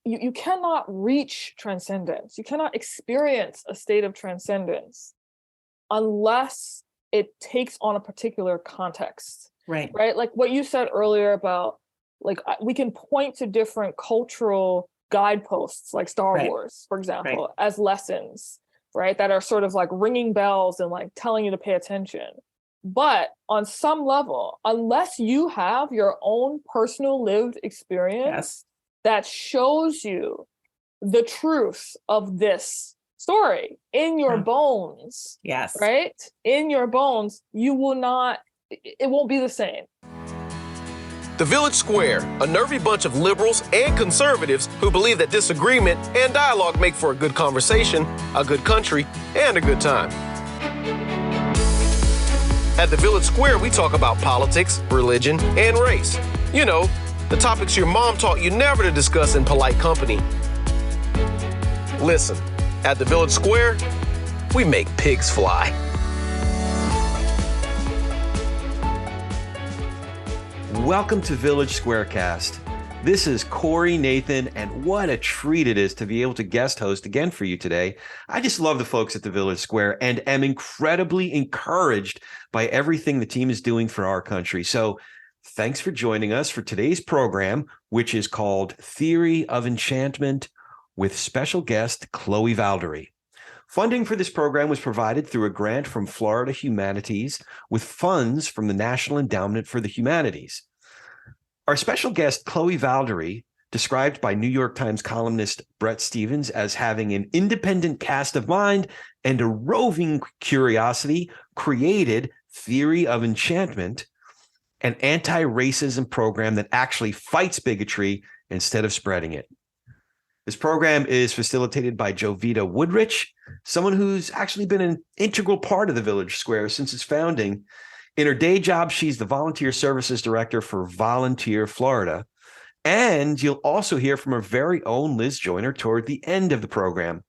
you cannot reach transcendence. You cannot experience a state of transcendence unless it takes on a particular context. Right? Like what you said earlier about, like, we can point to different cultural guideposts, like Star Wars, for example, as lessons, right? That are sort of like ringing bells and like telling you to pay attention. But on some level, unless you have your own personal lived experience that shows you the truth of this story in your bones, right? In your bones, you will not, it won't be the same. The Village Square, a nervy bunch of liberals and conservatives who believe that disagreement and dialogue make for a good conversation, a good country, and a good time. At the Village Square, we talk about politics, religion, and race. You know, the topics your mom taught you never to discuss in polite company. Listen, at the Village Square, we make pigs fly. Welcome to Village SquareCast. This is Corey, Nathan, and what a treat it is to be able to guest host again for you today. I just love the folks at the Village Square and am incredibly encouraged by everything the team is doing for our country. So thanks for joining us for today's program, which is called Theory of Enchantment with special guest Chloé Valdary. Funding for this program was provided through a grant from Florida Humanities with funds from the National Endowment for the Humanities. Our special guest, Chloé Valdary, described by New York Times columnist Bret Stephens as having an independent cast of mind and a roving curiosity, created Theory of Enchantment, an anti-racism program that actually fights bigotry instead of spreading it. This program is facilitated by Jovita Woodrich, someone who's actually been an integral part of the Village Square since its founding. In her day job, she's the Volunteer Services Director for Volunteer Florida. And you'll also hear from her very own Liz Joyner toward the end of the program.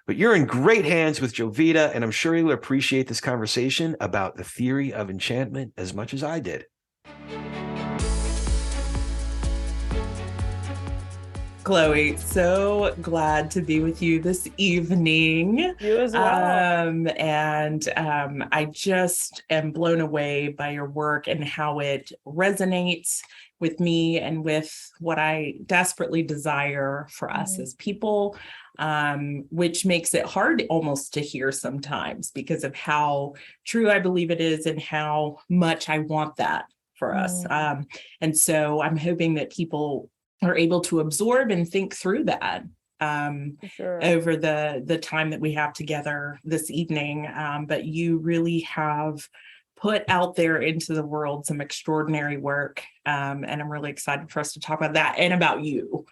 But you're in great hands with Jovita, and I'm sure you'll appreciate this conversation about the theory of enchantment as much as I did. Chloé, so glad to be with you this evening. You as well. I just am blown away by your work and how it resonates with me and with what I desperately desire for us as people, which makes it hard almost to hear sometimes because of how true I believe it is and how much I want that for us. And so I'm hoping that people are able to absorb and think through that over the time that we have together this evening. But you really have put out there into the world some extraordinary work. And I'm really excited for us to talk about that and about you,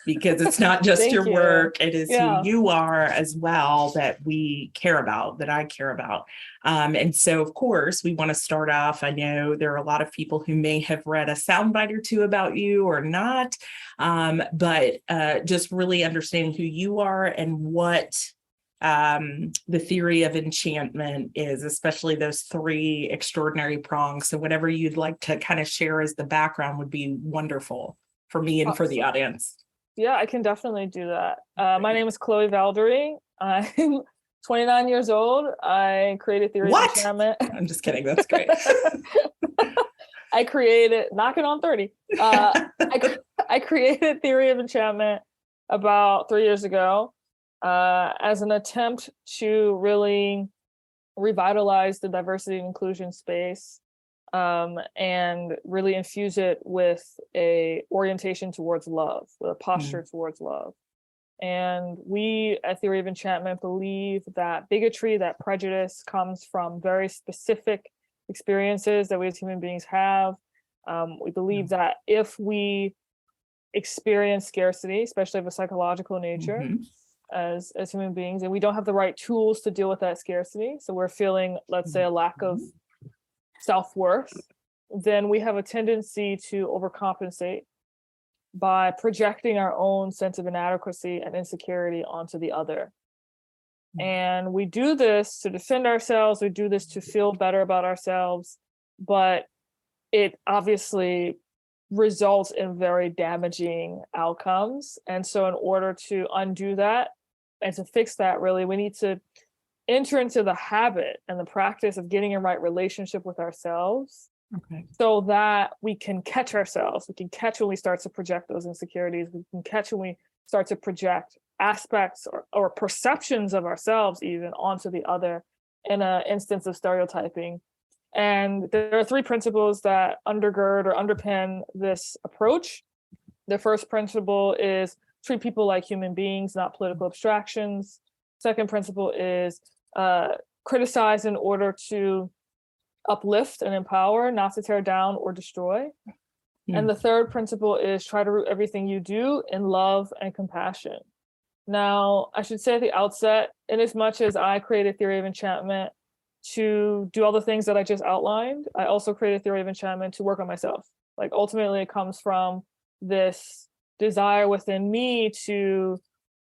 because it's not just your work, it is who you are as well that we care about, that I care about. And so, of course, we want to start off. I know there are a lot of people who may have read a soundbite or two about you or not, but just really understanding who you are and what the theory of enchantment is, especially those three extraordinary prongs. So whatever you'd like to kind of share as the background would be wonderful for me and for the audience. Yeah, I can definitely do that. My name is Chloé Valdary. I'm 29 years old. I created Theory of Enchantment. I'm just kidding. That's great. I created, knocking on 30. I created Theory of Enchantment about 3 years ago as an attempt to really revitalize the diversity and inclusion space, and really infuse it with a orientation towards love, with a posture towards love. And we at Theory of Enchantment believe that bigotry, that prejudice, comes from very specific experiences that we as human beings have. We believe that if we experience scarcity, especially of a psychological nature, as human beings, and we don't have the right tools to deal with that scarcity, so we're feeling, let's say, a lack of self-worth, then we have a tendency to overcompensate by projecting our own sense of inadequacy and insecurity onto the other. And we do this to defend ourselves, we do this to feel better about ourselves, but it obviously results in very damaging outcomes. And so in order to undo that and to fix that, really, we need to enter into the habit and the practice of getting in right relationship with ourselves. Okay. So that we can catch ourselves. We can catch when we start to project those insecurities. We can catch when we start to project aspects or perceptions of ourselves even onto the other in an instance of stereotyping. And there are 3 principles that undergird or underpin this approach. The first principle is treat people like human beings, not political abstractions. Second principle is criticize in order to uplift and empower, not to tear down or destroy. And the third principle is try to root everything you do in love and compassion. Now, I should say at the outset, in as much as I created Theory of Enchantment to do all the things that I just outlined, I also created Theory of Enchantment to work on myself. Like, ultimately, it comes from this desire within me to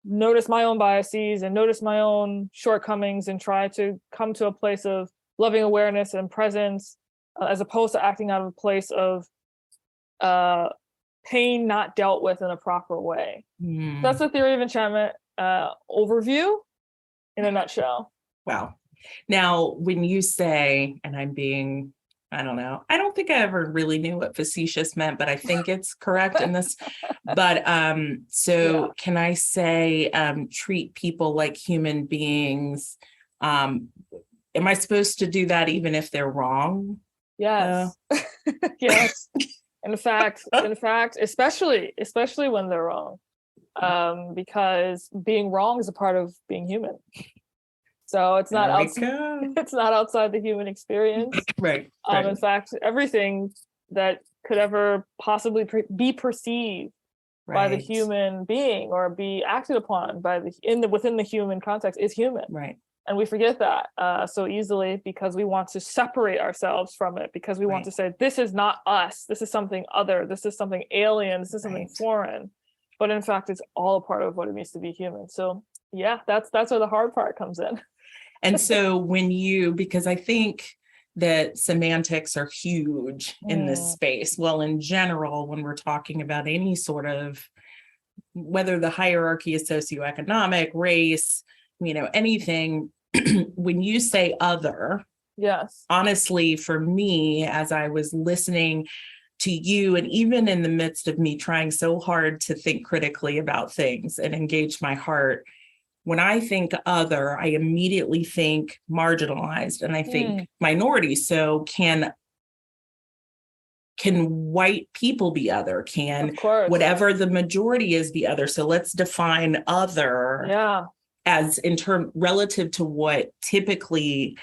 notice my own biases and notice my own shortcomings and try to come to a place of loving awareness and presence, as opposed to acting out of a place of pain not dealt with in a proper way. That's the Theory of Enchantment overview in a nutshell. Wow. Now, when you say, and I'm being, I don't know, I don't think I ever really knew what facetious meant, but I think it's correct in this. But can I say treat people like human beings? Am I supposed to do that even if they're wrong? Yes. Yes. In fact, especially when they're wrong, because being wrong is a part of being human. So it's not outside the human experience. Right. In fact, everything that could ever possibly be perceived by the human being or be acted upon by within the human context is human. Right. And we forget that so easily because we want to separate ourselves from it, because we want to say, this is not us, this is something other, this is something alien, this is something foreign. But in fact, it's all a part of what it means to be human. So yeah, that's where the hard part comes in. And so because I think that semantics are huge in this space. Well, in general, when we're talking about any sort of, whether the hierarchy is socioeconomic, race, anything, when you say other, yes, honestly, for me, as I was listening to you, and even in the midst of me trying so hard to think critically about things and engage my heart, when I think other, I immediately think marginalized and I think minority. So can white people be other? Can whatever the majority is be other? So let's define other as in term relative to what typically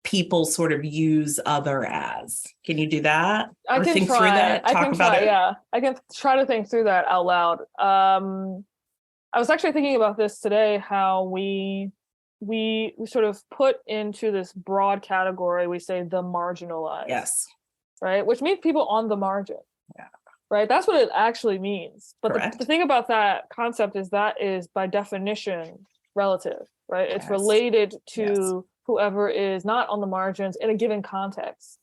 people sort of use other as. Can you do that? I can think try. Through that? Talk about it? Yeah, I can try to think through that out loud. I was actually thinking about this today, how we sort of put into this broad category, we say the marginalized. Yes. Right? Which means people on the margin. Yeah. Right? That's what it actually means. But the thing about that concept is that is by definition relative, right? It's related to whoever is not on the margins in a given context.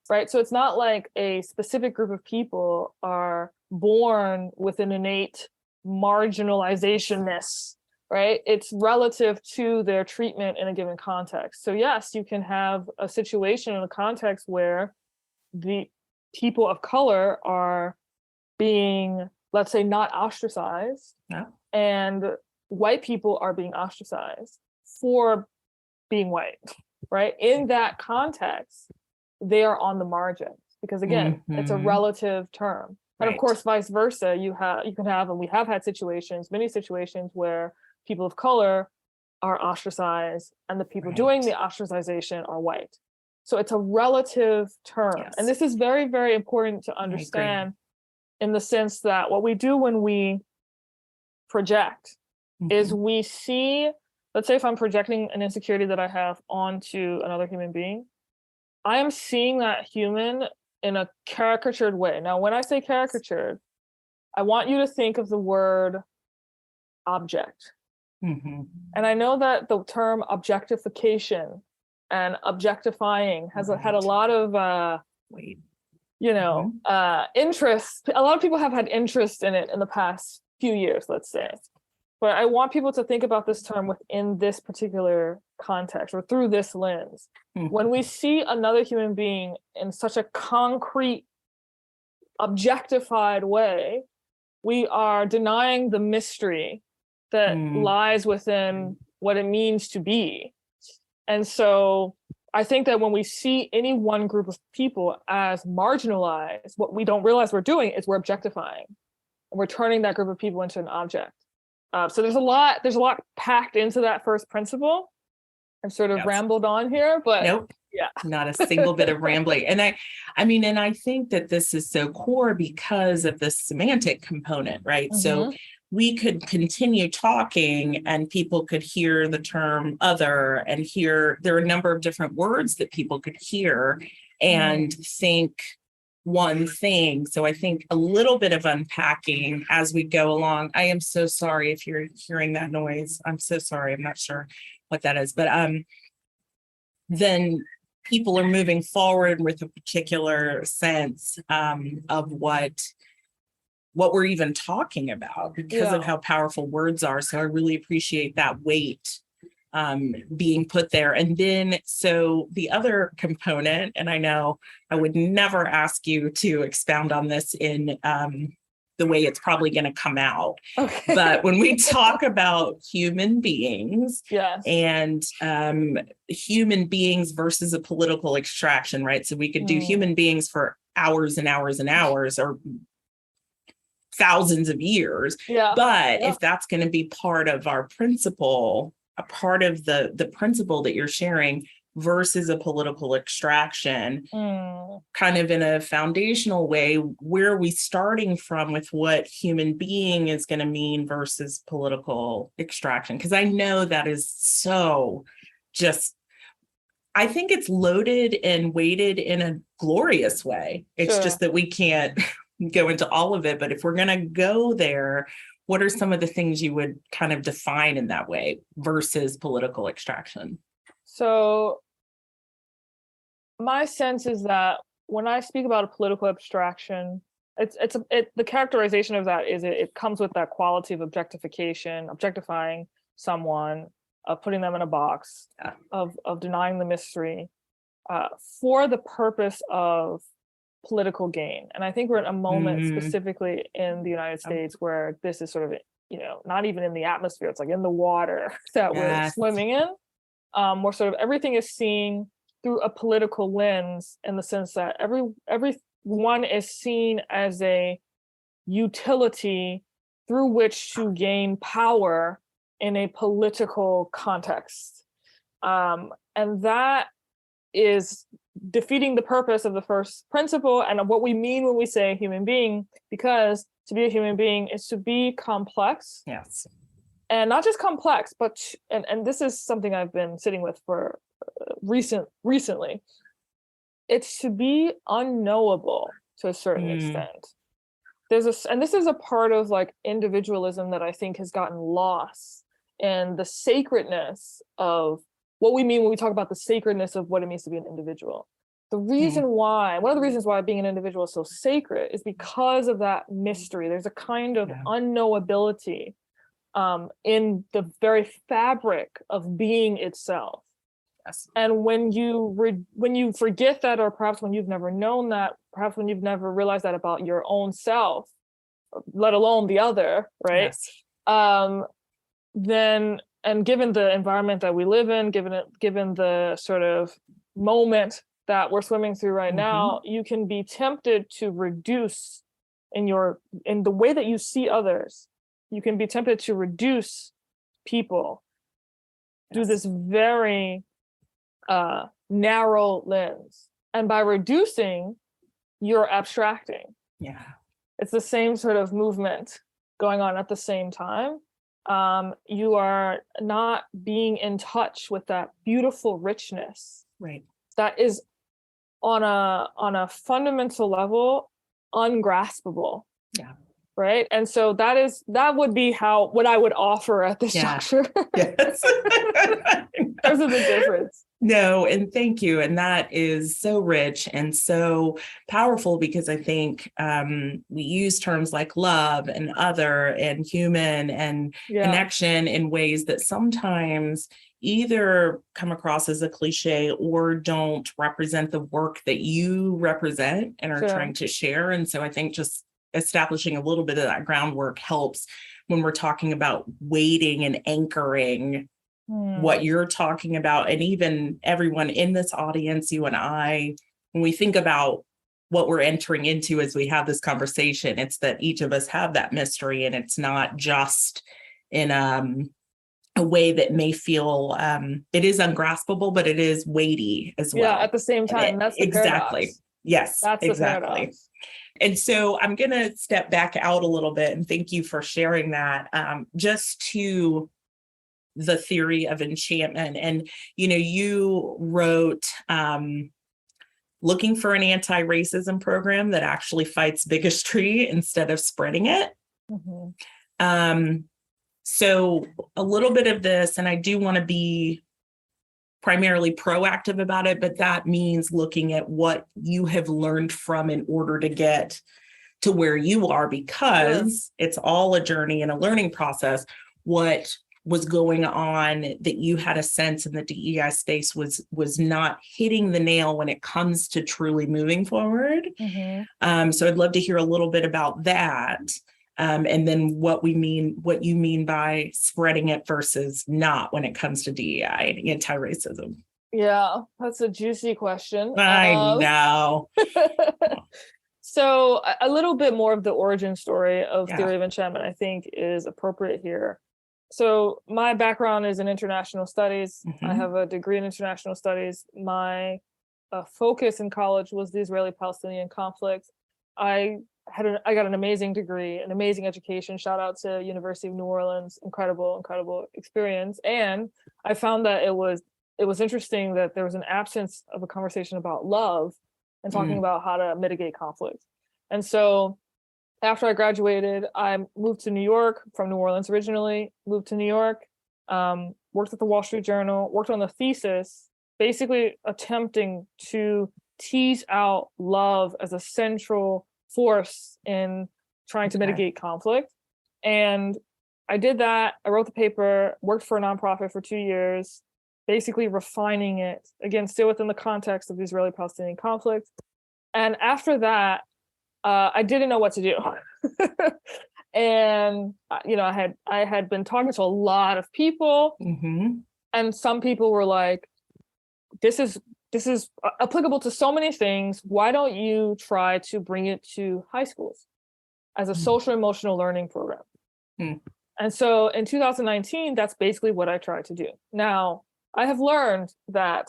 Right? So it's not like a specific group of people are born with an innate marginalizationness, right? It's relative to their treatment in a given context. So yes, you can have a situation in a context where the people of color are being, let's say, not ostracized, and white people are being ostracized for being white, right? In that context, they are on the margins because again, it's a relative term. And of course, vice versa, you can have, and we have had many situations where people of color are ostracized and the people doing the ostracization are white. So it's a relative term. Yes. And this is very, very important to understand in the sense that what we do when we project is we see, let's say if I'm projecting an insecurity that I have onto another human being, I am seeing that human in a caricatured way. Now, when I say caricatured, I want you to think of the word object. And I know that the term objectification and objectifying has had a lot of interest. A lot of people have had interest in it in the past few years, let's say. But I want people to think about this term within this particular context or through this lens. When we see another human being in such a concrete, objectified way, we are denying the mystery that lies within what it means to be. And so I think that when we see any one group of people as marginalized, what we don't realize we're doing is we're objectifying. We're turning that group of people into an object. So there's a lot packed into that first principle. I've sort of rambled on here, but nope. Yeah, not a single bit of rambling. And I think that this is so core because of the semantic component, right? So we could continue talking and people could hear the term other and there are a number of different words that people could hear and think one thing. So I think a little bit of unpacking as we go along. I am so sorry if you're hearing that noise. I'm so sorry. I'm not sure what that is, but then people are moving forward with a particular sense of what we're even talking about because of how powerful words are. So I really appreciate that weight being put there. And then, so the other component, and I know I would never ask you to expound on this in the way it's probably going to come out. Okay. But when we talk about human beings and human beings versus a political extraction, right? So we could do human beings for hours and hours and hours or thousands of years. But if that's going to be part of our principle, a part of the principle that you're sharing versus a political extraction, kind of in a foundational way, where are we starting from with what human being is going to mean versus political extraction? Because I know that is so just, I think it's loaded and weighted in a glorious way. It's just that we can't go into all of it. But if we're going to go there, what are some of the things you would kind of define in that way versus political extraction? So my sense is that when I speak about a political abstraction, the characterization of that is it comes with that quality of objectification, objectifying someone, of putting them in a box, of denying the mystery, for the purpose of political gain. And I think we're in a moment specifically in the United States where this is sort of, not even in the atmosphere, it's like in the water that we're swimming in, where sort of everything is seen through a political lens, in the sense that everyone is seen as a utility through which to gain power in a political context. And that is defeating the purpose of the first principle and of what we mean when we say human being, because to be a human being is to be complex. Yes. And not just complex, but, and this is something I've been sitting with for recently, it's to be unknowable to a certain extent. And this is a part of like individualism that I think has gotten lost in the sacredness of what we mean when we talk about the sacredness of what it means to be an individual. The reason why, one of the reasons why being an individual is so sacred is because of that mystery. There's a kind of unknowability in the very fabric of being itself. Yes. And when you forget that, or perhaps when you've never known that, perhaps when you've never realized that about your own self, let alone the other, right? Yes. Then, and given the environment that we live in, given the sort of moment that we're swimming through right now, you can be tempted to reduce in the way that you see others. You can be tempted to reduce people through this very narrow lens. And by reducing, you're abstracting. Yeah. It's the same sort of movement going on at the same time. You are not being in touch with that beautiful richness. Right. That is on a fundamental level ungraspable. Yeah. Right. And so that would be what I would offer at this juncture. Yes. Those are the difference. No, and thank you. And that is so rich and so powerful, because I think we use terms like love and other and human and connection in ways that sometimes either come across as a cliche or don't represent the work that you represent and are trying to share. And so I think just establishing a little bit of that groundwork helps when we're talking about weighting and anchoring what you're talking about. And even everyone in this audience, you and I, when we think about what we're entering into as we have this conversation, it's that each of us have that mystery, and it's not just in a way that may feel it is ungraspable, but it is weighty as well. Yeah, at the same time. That's the exactly. Paradox. Yes, that's exactly. And so I'm going to step back out a little bit, and thank you for sharing that. Just to the theory of enchantment. And, you wrote looking for an anti-racism program that actually fights bigotry instead of spreading it. So a little bit of this, and I do want to be primarily proactive about it, but that means looking at what you have learned from in order to get to where you are, because it's all a journey and a learning process. What was going on that you had a sense in the DEI space was not hitting the nail when it comes to truly moving forward. So I'd love to hear a little bit about that. And then what you mean by spreading it versus not when it comes to DEI and anti-racism. Yeah, that's a juicy question. I know. So a little bit more of the origin story of theory of enchantment, I think, is appropriate here. So my background is in international studies. I have a degree in international studies. My focus in college was the Israeli-Palestinian conflict. I got an amazing degree, an amazing education. Shout out to University of New Orleans. Incredible experience. And I found that it was interesting that there was an absence of a conversation about love and talking about how to mitigate conflict. And so after I graduated, I moved to New York from New Orleans originally, moved to New York, worked at the Wall Street Journal, worked on the thesis, basically attempting to tease out love as a central force in trying to mitigate conflict. And I did that. I wrote the paper, worked for a nonprofit for 2 years, basically refining it, again, still within the context of the Israeli-Palestinian conflict. And after that, I didn't know what to do. And, I had been talking to a lot of people, and some people were like, this is applicable to so many things. Why don't you try to bring it to high schools as a social emotional learning program? And so in 2019, that's basically what I tried to do. Now, I have learned that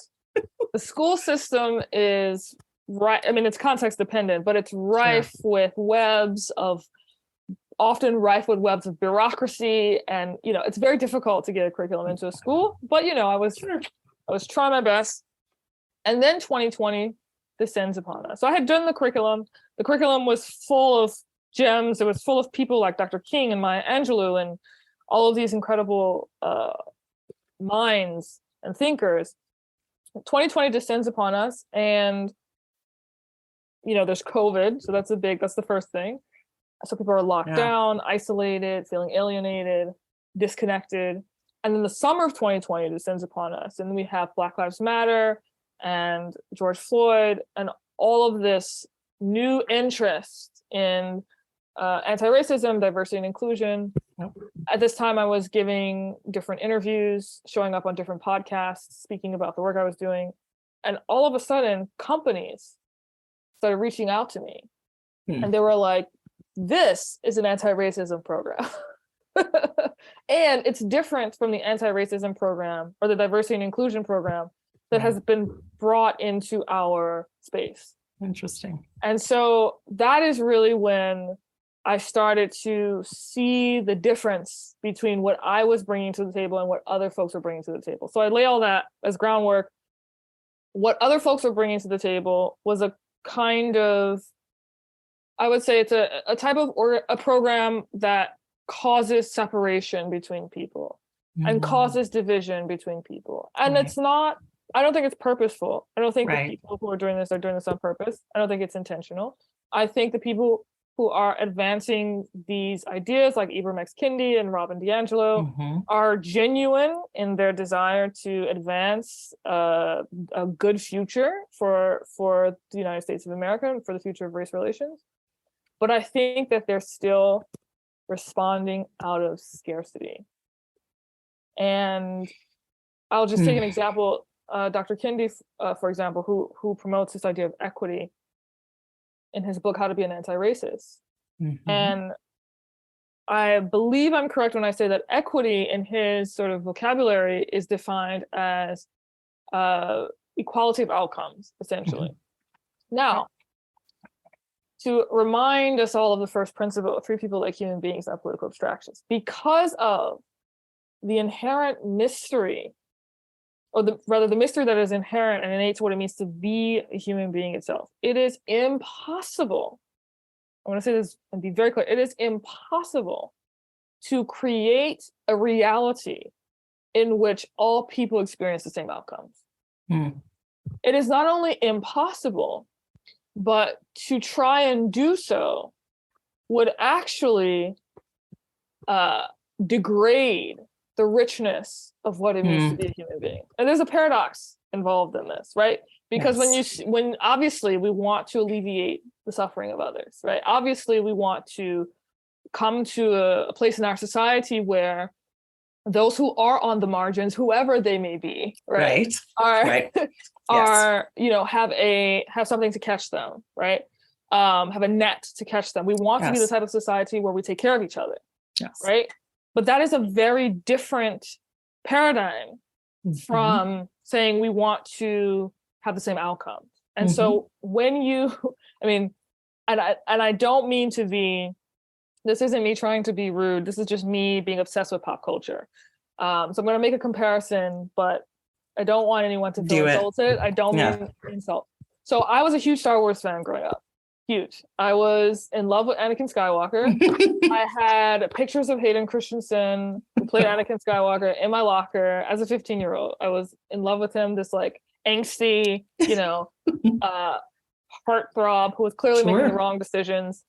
the school system is it's context dependent, but it's rife with webs of bureaucracy. And, it's very difficult to get a curriculum into a school, but, I was trying my best. And then 2020 descends upon us. So I had done the curriculum. The curriculum was full of gems. It was full of people like Dr. King and Maya Angelou and all of these incredible minds and thinkers. 2020 descends upon us, and there's COVID. So that's the first thing. So people are locked down, isolated, feeling alienated, disconnected. And then the summer of 2020 descends upon us, and we have Black Lives Matter and George Floyd and all of this new interest in anti-racism, diversity and inclusion. At this time, I was giving different interviews, showing up on different podcasts, speaking about the work I was doing. And all of a sudden, companies started reaching out to me. And they were like, this is an anti-racism program. And it's different from the anti-racism program or the diversity and inclusion program that has been brought into our space. Interesting. And so that is really when I started to see the difference between what I was bringing to the table and what other folks were bringing to the table. So I lay all that as groundwork. What other folks were bringing to the table was a kind of, I would say it's a type of a program that causes separation between people and causes division between people. And it's not I don't think it's purposeful. I don't think the Right. people who are doing this on purpose. I don't think it's intentional. I think the people who are advancing these ideas, like Ibram X. Kendi and Robin DiAngelo, Mhm. are genuine in their desire to advance a good future for the United States of America and for the future of race relations. But I think that they're still responding out of scarcity. And I'll just take an example. Dr. Kendi, for example, who promotes this idea of equity in his book, How to Be an Anti-Racist. Mhm. And I believe I'm correct when I say that equity in his sort of vocabulary is defined as equality of outcomes, essentially. Now, to remind us all of the first principle, treat people like human beings, not political abstractions, because of the inherent mystery, or the mystery that is inherent and innate to what it means to be a human being itself. It is impossible, I want to say this and be very clear, it is impossible to create a reality in which all people experience the same outcomes. It is not only impossible, but to try and do so would actually degrade the richness of what it means to be a human being. And there's a paradox involved in this, right? Because when obviously we want to alleviate the suffering of others, right? Obviously we want to come to a place in our society where those who are on the margins, whoever they may be, right, are have something to catch them, right? Have a net to catch them. We want to be the type of society where we take care of each other, right? But that is a very different paradigm from saying we want to have the same outcomes. And so when you, and I don't mean to be, this isn't me trying to be rude. This is just me being obsessed with pop culture. So I'm going to make a comparison, but I don't want anyone to feel insulted. I don't mean insult. So I was a huge Star Wars fan growing up. Huge. I was in love with Anakin Skywalker. I had pictures of Hayden Christensen, who played Anakin Skywalker, in my locker as a 15-year-old. I was in love with him, this like angsty, heartthrob who was clearly making the wrong decisions.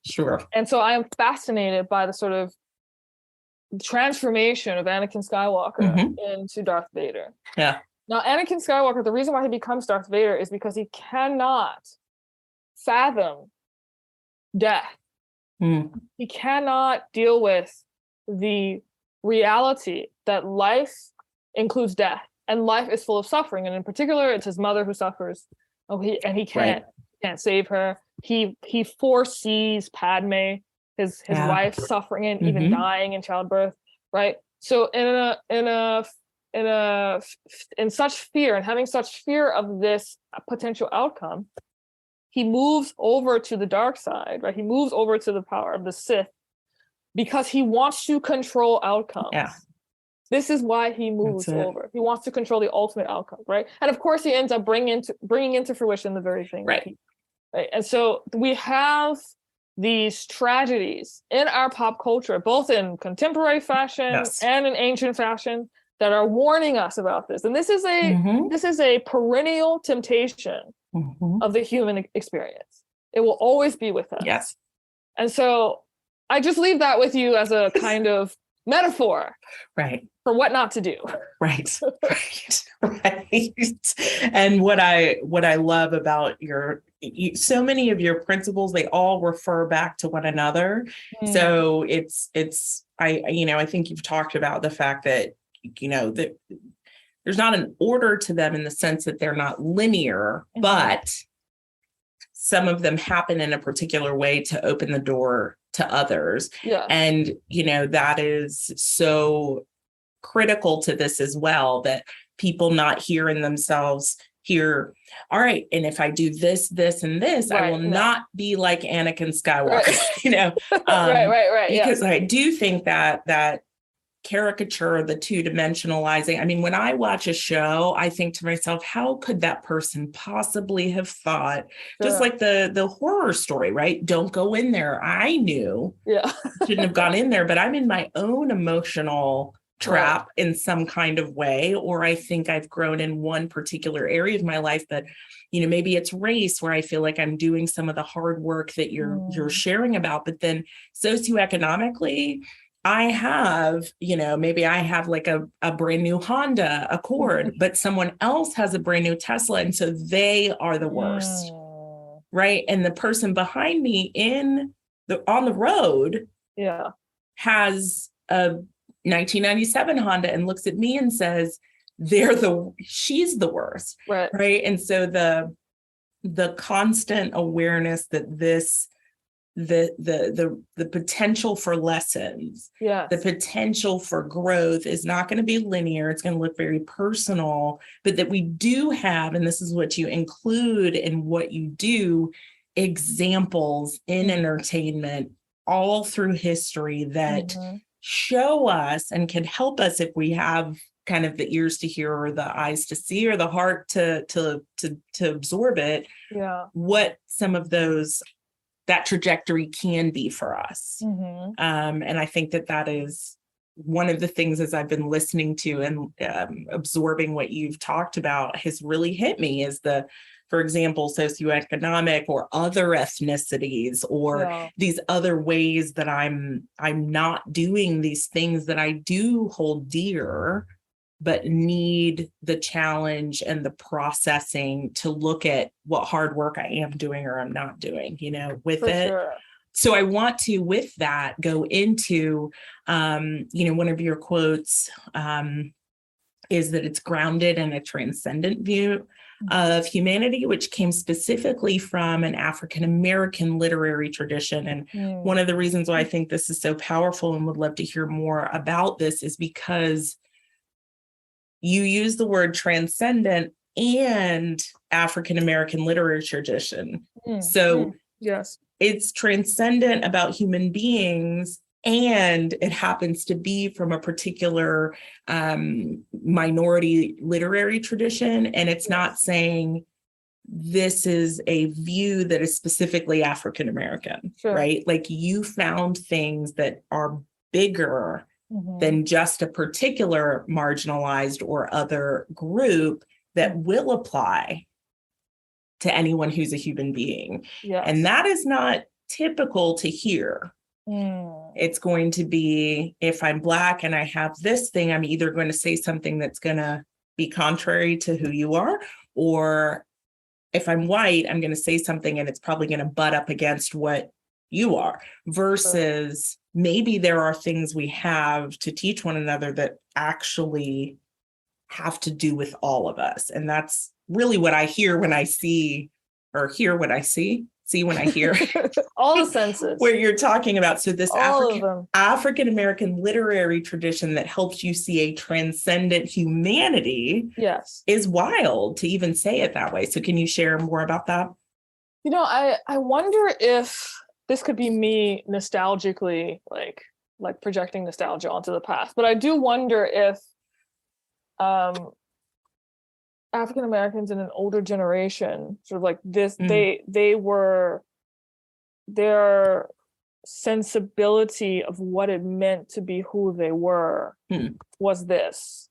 And so I am fascinated by the sort of transformation of Anakin Skywalker into Darth Vader. Now, Anakin Skywalker, the reason why he becomes Darth Vader is because he cannot fathom death. He cannot deal with the reality that life includes death, and life is full of suffering. And in particular, it's his mother who suffers. He can't save her. He foresees Padme, his wife, suffering and even dying in childbirth. Right. So in such fear and having such fear of this potential outcome, he moves over to the dark side, right? He moves over to the power of the Sith because he wants to control outcomes. This is why he moves over. He wants to control the ultimate outcome, right? And of course, he ends up bringing into fruition the very thing. Right. And so we have these tragedies in our pop culture, both in contemporary fashion and in ancient fashion, that are warning us about this. And this is a perennial temptation of the human experience. It will always be with us. And so I just leave that with you as a kind of metaphor for what not to do. Right. And what I love about so many of your principles, they all refer back to one another. So I think you've talked about the fact that that there's not an order to them in the sense that they're not linear, but some of them happen in a particular way to open the door to others. And, that is so critical to this as well, that people not hearing themselves here, all right, and if I do this, this, and this, I will not be like Anakin Skywalker, because I do think that caricature, the two-dimensionalizing. I mean, when I watch a show, I think to myself, how could that person possibly have thought? Just like the horror story, right? Don't go in there. I knew shouldn't have gone in there, but I'm in my own emotional trap in some kind of way, or I think I've grown in one particular area of my life that, maybe it's race where I feel like I'm doing some of the hard work that you're sharing about, but then socioeconomically, I have, maybe I have like a brand new Honda Accord, but someone else has a brand new Tesla. And so they are the worst, right? And the person behind me on the road has a 1997 Honda and looks at me and says, she's the worst. Right. And so the constant awareness that the potential for lessons, the potential for growth is not going to be linear. It's going to look very personal, but that we do have, and this is what you include in what you do, examples in entertainment all through history that show us and can help us if we have kind of the ears to hear or the eyes to see or the heart to absorb it, what some of that trajectory can be for us. And I think that is one of the things as I've been listening to and absorbing what you've talked about has really hit me is for example, socioeconomic or other ethnicities or these other ways that I'm not doing these things that I do hold dear, but need the challenge and the processing to look at what hard work I am doing or I'm not doing, with it. Sure. So I want to, with that, go into, one of your quotes is that it's grounded in a transcendent view of humanity, which came specifically from an African-American literary tradition. And one of the reasons why I think this is so powerful and would love to hear more about this is because you use the word transcendent and African-American literary tradition. So it's transcendent about human beings, and it happens to be from a particular minority literary tradition. And it's not saying this is a view that is specifically African-American, right? Like you found things that are bigger than just a particular marginalized or other group that will apply to anyone who's a human being. And that is not typical to hear. It's going to be, if I'm Black and I have this thing, I'm either going to say something that's going to be contrary to who you are, or if I'm white, I'm going to say something and it's probably going to butt up against what you are, versus maybe there are things we have to teach one another that actually have to do with all of us. And that's really what I hear when I see, or hear what I see when I hear. All the senses. Where you're talking about. So this African-American literary tradition that helps you see a transcendent humanity is wild to even say it that way. So can you share more about that? I wonder if this could be me nostalgically, like projecting nostalgia onto the past. But I do wonder if African Americans in an older generation, sort of like this, their sensibility of what it meant to be who they were was this.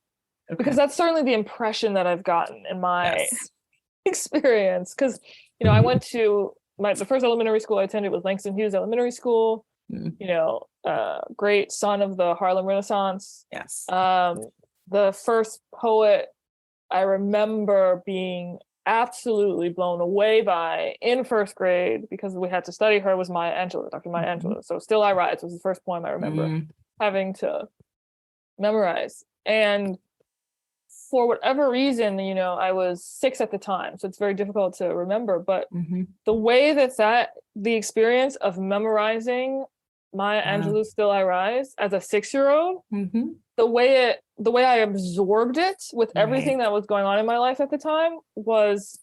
Because that's certainly the impression that I've gotten in my experience. Because, I went to the first elementary school I attended was Langston Hughes Elementary School, great son of the Harlem Renaissance. The first poet I remember being absolutely blown away by in first grade, because we had to study her, was Dr. Maya Angelou. So Still I Rise was the first poem I remember having to memorize. And for whatever reason, I was 6 at the time, so it's very difficult to remember. But the way the experience of memorizing Maya Angelou's Still I Rise as a 6-year-old, the way I absorbed it with everything that was going on in my life at the time was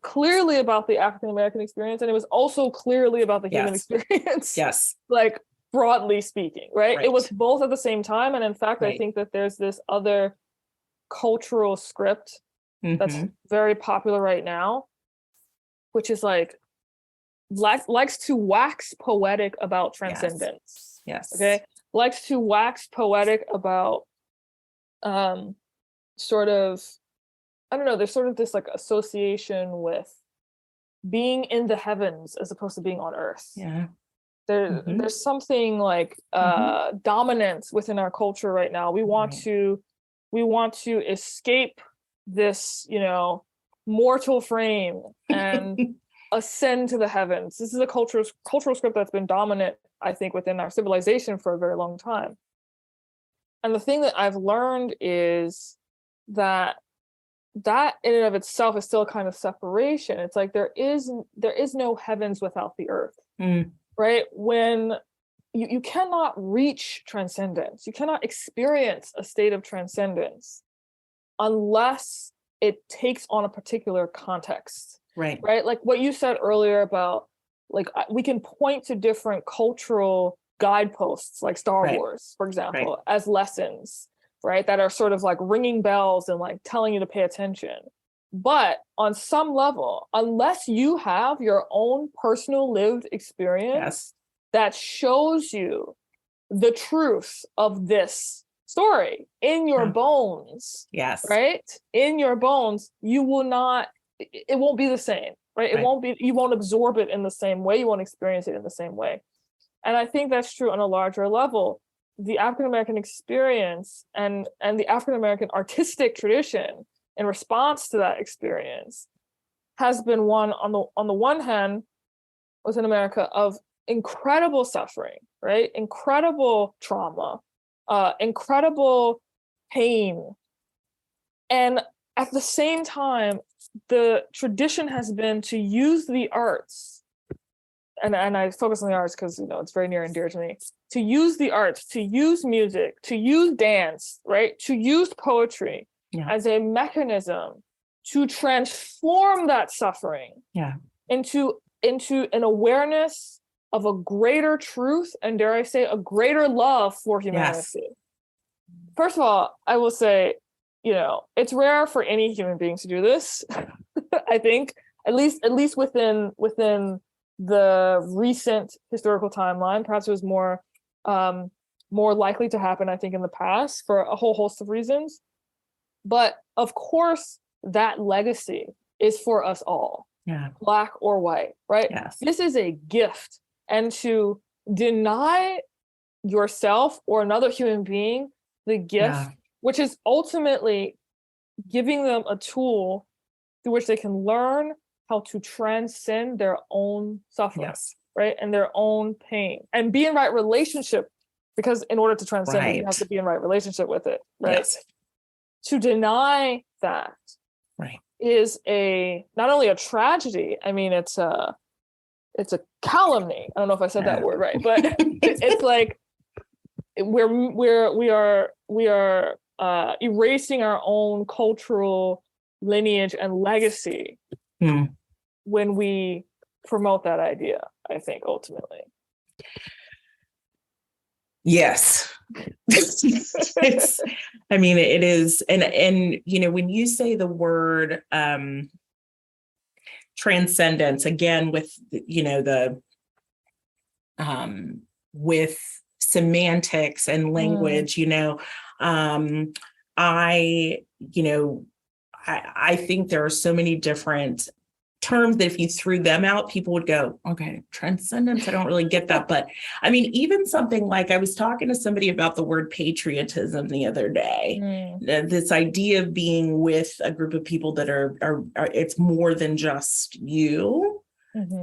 clearly about the African American experience, and it was also clearly about the human experience. Like broadly speaking, right? It was both at the same time, and in fact, I think that there's this other cultural script that's very popular right now, which is likes to wax poetic about transcendence. Okay, likes to wax poetic about sort of, I don't know, there's sort of this like association with being in the heavens as opposed to being on earth. Yeah. There's something like dominance within our culture right now. We want to escape this, mortal frame and ascend to the heavens. This is a cultural script that's been dominant, I think, within our civilization for a very long time. And the thing that I've learned is that in and of itself is still a kind of separation. It's like there is no heavens without the earth. Right? When you cannot reach transcendence, you cannot experience a state of transcendence unless it takes on a particular context. Right? Like what you said earlier about, like, we can point to different cultural guideposts, like Star Wars, for example, as lessons, right? That are sort of like ringing bells and like telling you to pay attention. But on some level, unless you have your own personal lived experience that shows you the truth of this story in your bones, right? In your bones, you will not, it won't be the same, right? It won't be, you won't absorb it in the same way. You won't experience it in the same way. And I think that's true on a larger level. The African-American experience and the African-American artistic tradition in response to that experience has been one, on the one hand, within America, of incredible suffering, right? Incredible trauma, incredible pain. And at the same time, the tradition has been to use the arts, and I focus on the arts because it's very near and dear to me, to use the arts, to use music, to use dance, right? To use poetry as a mechanism to transform that suffering into an awareness of a greater truth, and dare I say, a greater love for humanity. First of all, I will say, it's rare for any human being to do this. I think, at least within the recent historical timeline. Perhaps it was more likely to happen, I think, in the past for a whole host of reasons. But of course, that legacy is for us all, Black or white, right? This is a gift. And to deny yourself or another human being the gift, which is ultimately giving them a tool through which they can learn how to transcend their own suffering, right? And their own pain, and be in right relationship, because in order to transcend it, you have to be in right relationship with it, right? To deny that is not only a tragedy, I mean, it's a calumny. I don't know if I said that word right, but it's like we are erasing our own cultural lineage and legacy when we promote that idea, I think, ultimately. Yes. It is. And when you say the word transcendence, again, with, with semantics and language, I think there are so many different terms that if you threw them out, people would go, okay, transcendence, I don't really get that. But even something like, I was talking to somebody about the word patriotism the other day, this idea of being with a group of people that are it's more than just you.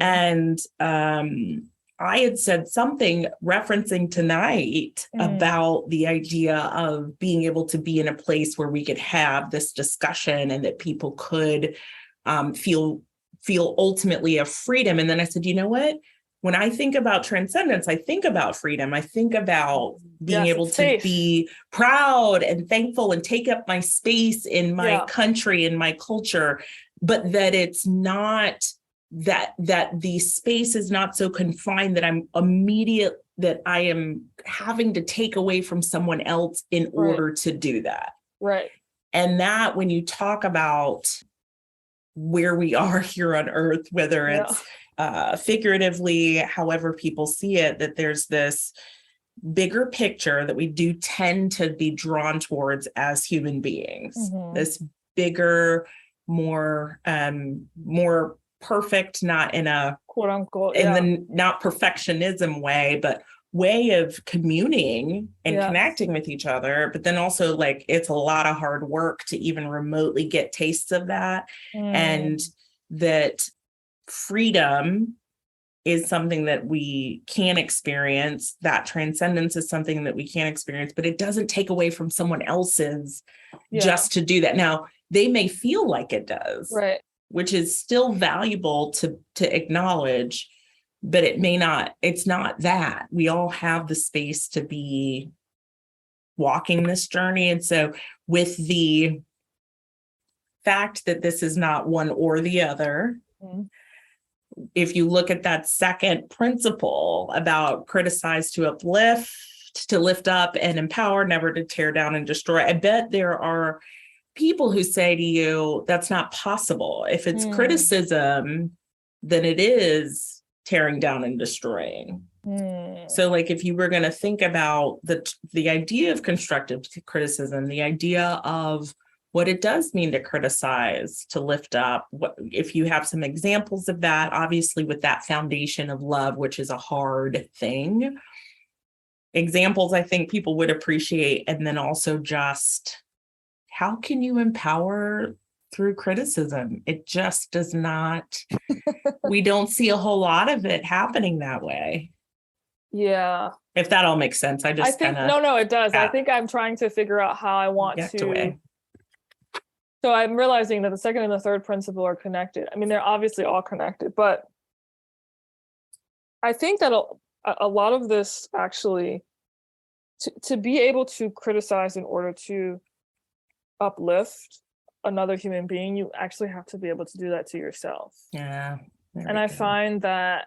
And I had said something referencing tonight about the idea of being able to be in a place where we could have this discussion and that people could feel ultimately a freedom. And then I said, you know what? When I think about transcendence, I think about freedom. I think about being able to be proud and thankful and take up my space in my country and my culture, but that it's not that the space is not so confined that that I am having to take away from someone else in order to do that. Right. And that when you talk about where we are here on Earth, whether it's figuratively, however people see it, that there's this bigger picture that we do tend to be drawn towards as human beings. This bigger, more perfect, not in a quote unquote, the not perfectionism way, but way of communing and connecting with each other. But then also, like, it's a lot of hard work to even remotely get tastes of that. And that freedom is something that we can experience. That transcendence is something that we can experience, but it doesn't take away from someone else's just to do that. Now, they may feel like it does, right? Which is still valuable to acknowledge, but it may not, it's not that. We all have the space to be walking this journey. And so with the fact that this is not one or the other, if you look at that second principle about criticize to uplift, to lift up and empower, never to tear down and destroy, I bet there are people who say to you, that's not possible. If it's criticism, then it is tearing down and destroying. So, like, if you were going to think about the idea of constructive criticism, the idea of what it does mean to criticize, to lift up, what if you have some examples of that, obviously with that foundation of love, which is a hard thing, examples I think people would appreciate. And then also just, how can you empower through criticism? It just does not, we don't see a whole lot of it happening that way. Yeah. If that all makes sense. I think, no, it does. I think I'm trying to figure out how I want to. So I'm realizing that the second and the third principle are connected. I mean, they're obviously all connected, but I think that a lot of this actually, to be able to criticize in order to uplift another human being, you actually have to be able to do that to yourself. Yeah. And I find that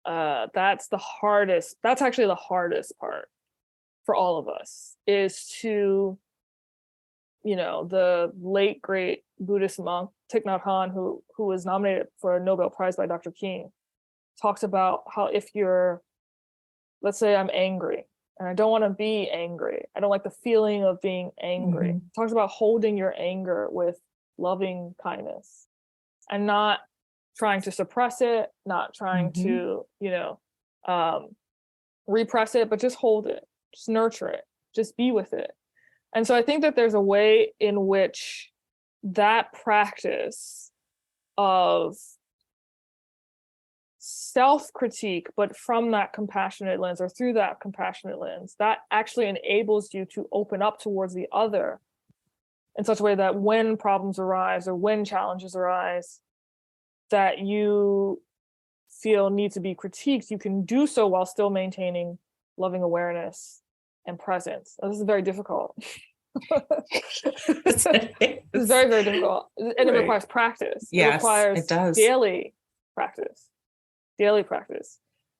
that's actually the hardest part for all of us, is to, the late great Buddhist monk Thich Nhat Hanh, who was nominated for a Nobel Prize by Dr. King, talks about how if you're, let's say I'm angry and I don't want to be angry, I don't like the feeling of being angry. Talks about holding your anger with loving kindness and not trying to suppress it, not trying to, repress it, but just hold it, just nurture it, just be with it. And so I think that there's a way in which that practice of self-critique, but from that compassionate lens or through that compassionate lens, that actually enables you to open up towards the other in such a way that when problems arise or when challenges arise that you feel need to be critiqued, you can do so while still maintaining loving awareness and presence. This is very difficult. It's very, very difficult. And it requires practice. Yes, it requires daily practice.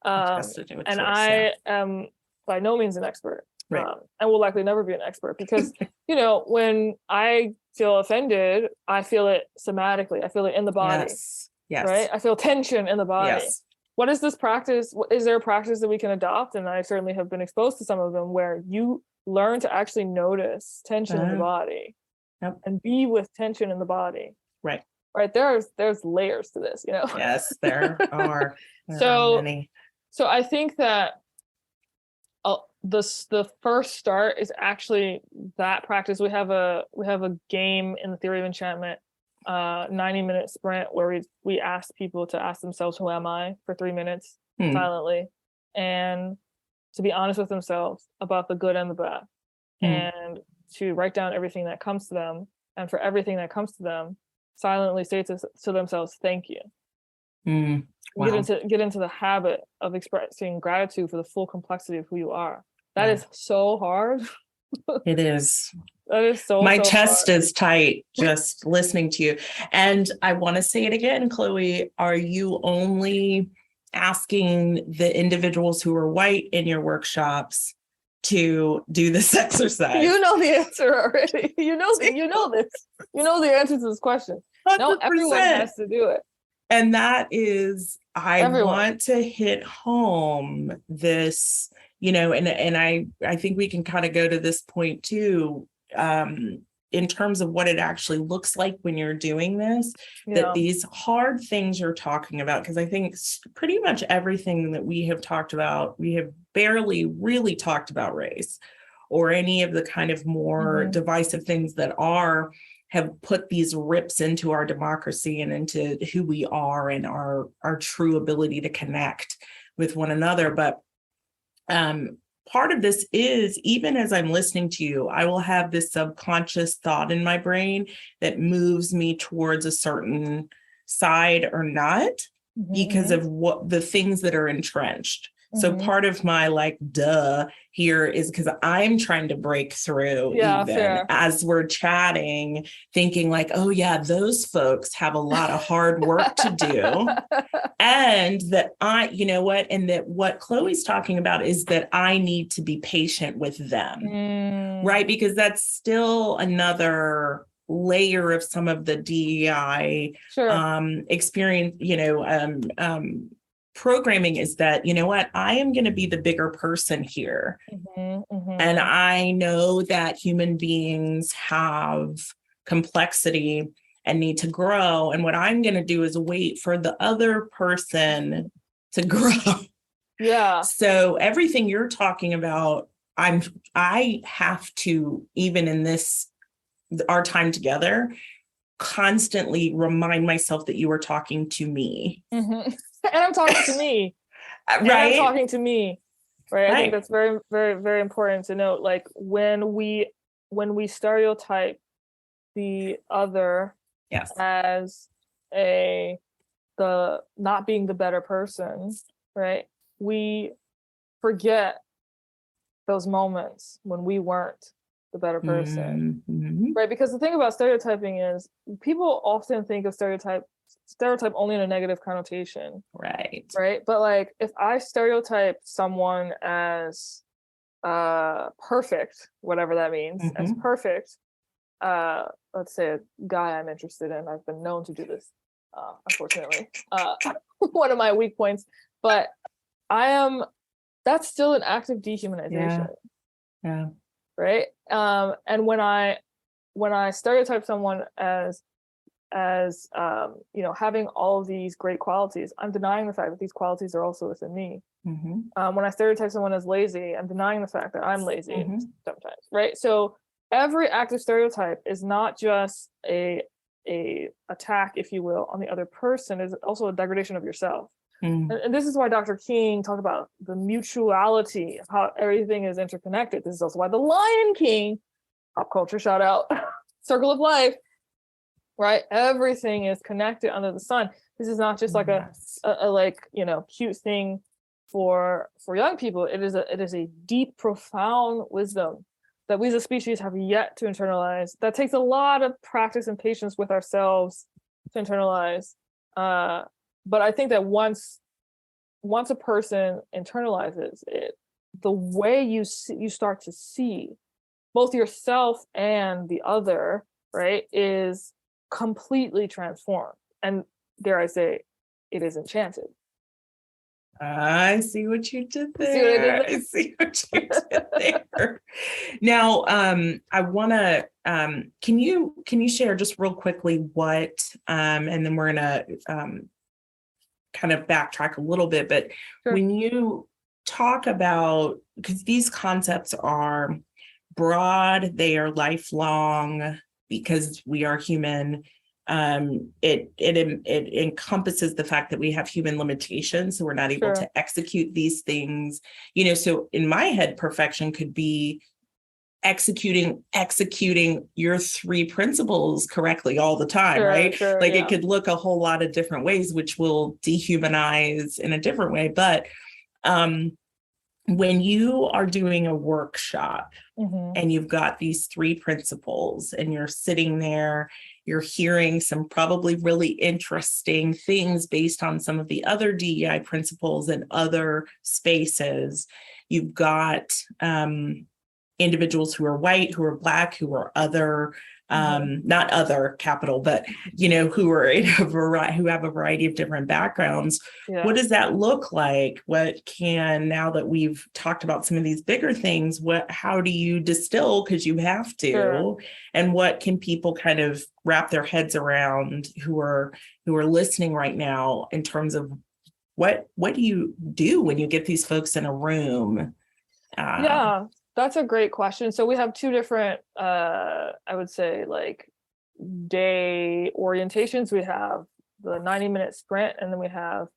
And I am by no means an expert. And will likely never be an expert because, when I feel offended, I feel it somatically. I feel it in the body. Yes. Right? I feel tension in the body. Yes. What is this practice? Is there a practice that we can adopt? And I certainly have been exposed to some of them where you learn to actually notice tension in the body and be with tension in the body. Right. There's layers to this, Yes, there are. There are many. So I think that the first start is actually that practice. We have a game in the theory of enchantment, 90-minute sprint where we ask people to ask themselves, who am I, for 3 minutes silently, and to be honest with themselves about the good and the bad, and to write down everything that comes to them, and for everything that comes to them, silently say to themselves, thank you. Wow. Get into the habit of expressing gratitude for the full complexity of who you are. That is so hard. It is. That is so My so chest hard. is tight just listening to you. And I want to say it again, Chloe, are you only asking the individuals who are white in your workshops to do this exercise? You know the answer already. You know this. You know the answer to this question. 100%. No, everyone has to do it. And that is, I want to hit home this, and I think we can kind of go to this point too, in terms of what it actually looks like when you're doing this, that these hard things you're talking about, because I think pretty much everything that we have talked about, we have barely really talked about race or any of the kind of more divisive things that have put these rips into our democracy and into who we are and our true ability to connect with one another. But part of this is, even as I'm listening to you, I will have this subconscious thought in my brain that moves me towards a certain side or not because of what the things that are entrenched. So part of my duh here is because I'm trying to break through as we're chatting, thinking oh yeah, those folks have a lot of hard work to do. And that and that what Chloe's talking about is that I need to be patient with them, right? Because that's still another layer of some of the DEI experience, programming, is that, I am going to be the bigger person here. And I know that human beings have complexity and need to grow. And what I'm going to do is wait for the other person to grow. Yeah. So everything you're talking about, I have to, even in our time together, constantly remind myself that you are talking to me. And I'm talking to me. Right. And I'm talking to me. Right. I think that's very, very, very important to note. When we stereotype the other as the not being the better person, right? We forget those moments when we weren't the better person. Right. Because the thing about stereotyping is people often think of stereotype only in a negative connotation. Right. But if I stereotype someone as perfect, whatever that means, as perfect, let's say a guy I'm interested in, I've been known to do this, unfortunately, one of my weak points, but that's still an act of dehumanization. Yeah. Right. And when I stereotype someone as having all of these great qualities, I'm denying the fact that these qualities are also within me. When I stereotype someone as lazy, I'm denying the fact that I'm lazy sometimes, right? So every active stereotype is not just a attack, if you will, on the other person, is also a degradation of yourself. And this is why Dr. King talked about the mutuality of how everything is interconnected. This is also why the Lion King, pop culture shout out, circle of life, right? Everything is connected under the sun. This is not just a cute thing for young people. It is a deep, profound wisdom that we as a species have yet to internalize. That takes a lot of practice and patience with ourselves to internalize. But I think that once a person internalizes it, the way you start to see both yourself and the other, right, is completely transformed. And dare I say, it is enchanted. I see what you did there. I see what you did there. Now, I want to, can you share just real quickly what, and then we're going to kind of backtrack a little bit, but when you talk about, because these concepts are broad, they are lifelong, because we are human. It encompasses the fact that we have human limitations, so we're not able to execute these things. So in my head, perfection could be executing your 3 principles correctly all the time, right? It could look a whole lot of different ways, which will dehumanize in a different way. But when you are doing a workshop and you've got these 3 principles and you're sitting there, you're hearing some probably really interesting things based on some of the other DEI principles and other spaces. You've got individuals who are white, who are Black, who are other, not other capital, but, who are in a variety, who have a variety of different backgrounds. Yeah. What does that look like? What can, now that we've talked about some of these bigger things, how do you distill, because you have to, Sure. and what can people kind of wrap their heads around who are listening right now in terms of what do you do when you get these folks in a room? Yeah, that's a great question. So we have two different, I would say, like, day orientations. We have the 90-minute sprint, and then we have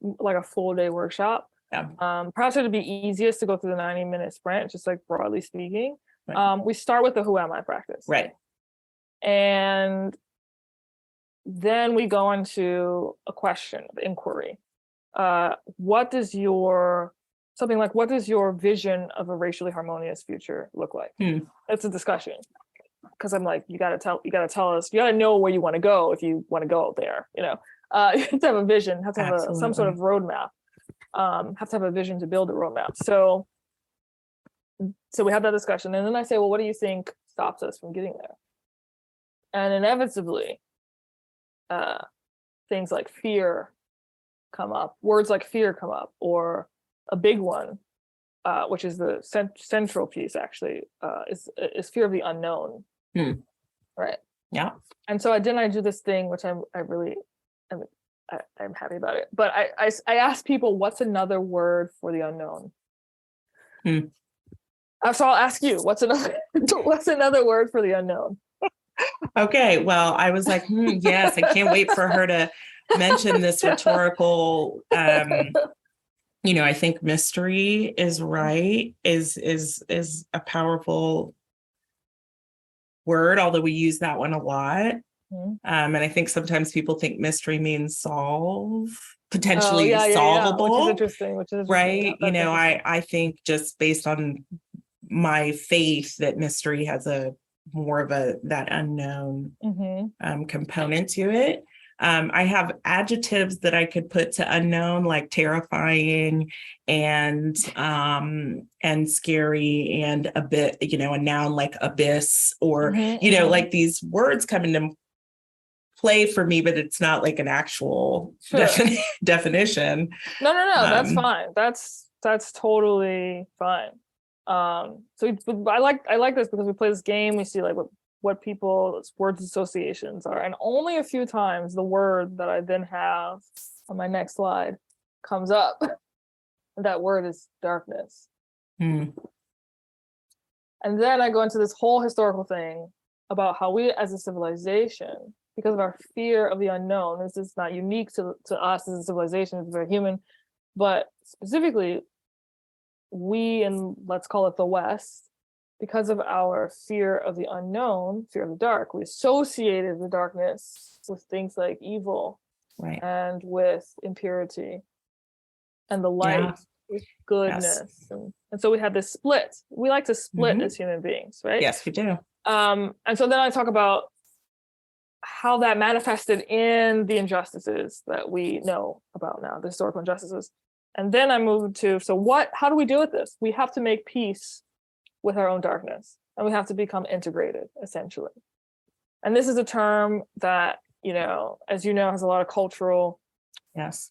like a full day workshop. Yeah. Perhaps it would be easiest to go through the 90-minute sprint, just like broadly speaking. Right. We start with the who am I practice. Right. And then we go into a question of inquiry. What does your vision of a racially harmonious future look like? It's a discussion, because I'm like, you got to tell us, you got to know where you want to go if you want to go there. You have to have a vision, have to have some sort of roadmap, have to have a vision to build a roadmap. So we have that discussion, and then I say, well, what do you think stops us from getting there? And inevitably, things like fear come up, words like fear come up, or a big one, which is the central piece actually, is fear of the unknown. Right. Yeah. And so I do this thing, which I'm happy about it. But I ask people, what's another word for the unknown? So I'll ask you, what's another word for the unknown? Okay. Well, I was like, yes, I can't wait for her to mention this rhetorical, I think mystery is right, is a powerful word, although we use that one a lot. And I think sometimes people think mystery means potentially solvable. Which is interesting. Right. I think just based on my faith that mystery has more of that unknown component to it. I have adjectives that I could put to unknown, like terrifying and scary, and a bit, a noun like abyss, or, like these words come into play for me, but it's not like an actual definition. No, that's fine. That's totally fine. So I like this because we play this game. We see like what people's words associations are, and only a few times the word that I then have on my next slide comes up. That word is darkness. And then I go into this whole historical thing about how we as a civilization, because of our fear of the unknown, this is not unique to us as a civilization, it's very human, but specifically we, in let's call it the West, because of our fear of the unknown, fear of the dark, we associated the darkness with things like evil, right, and with impurity, and the light with goodness. And so we had this split. We like to split as human beings, right? Yes, we do. And so then I talk about how that manifested in the injustices that we know about now, the historical injustices. And then I moved to, how do we deal with this? We have to make peace with our own darkness, and we have to become integrated, essentially. And this is a term that, as you know, has a lot of cultural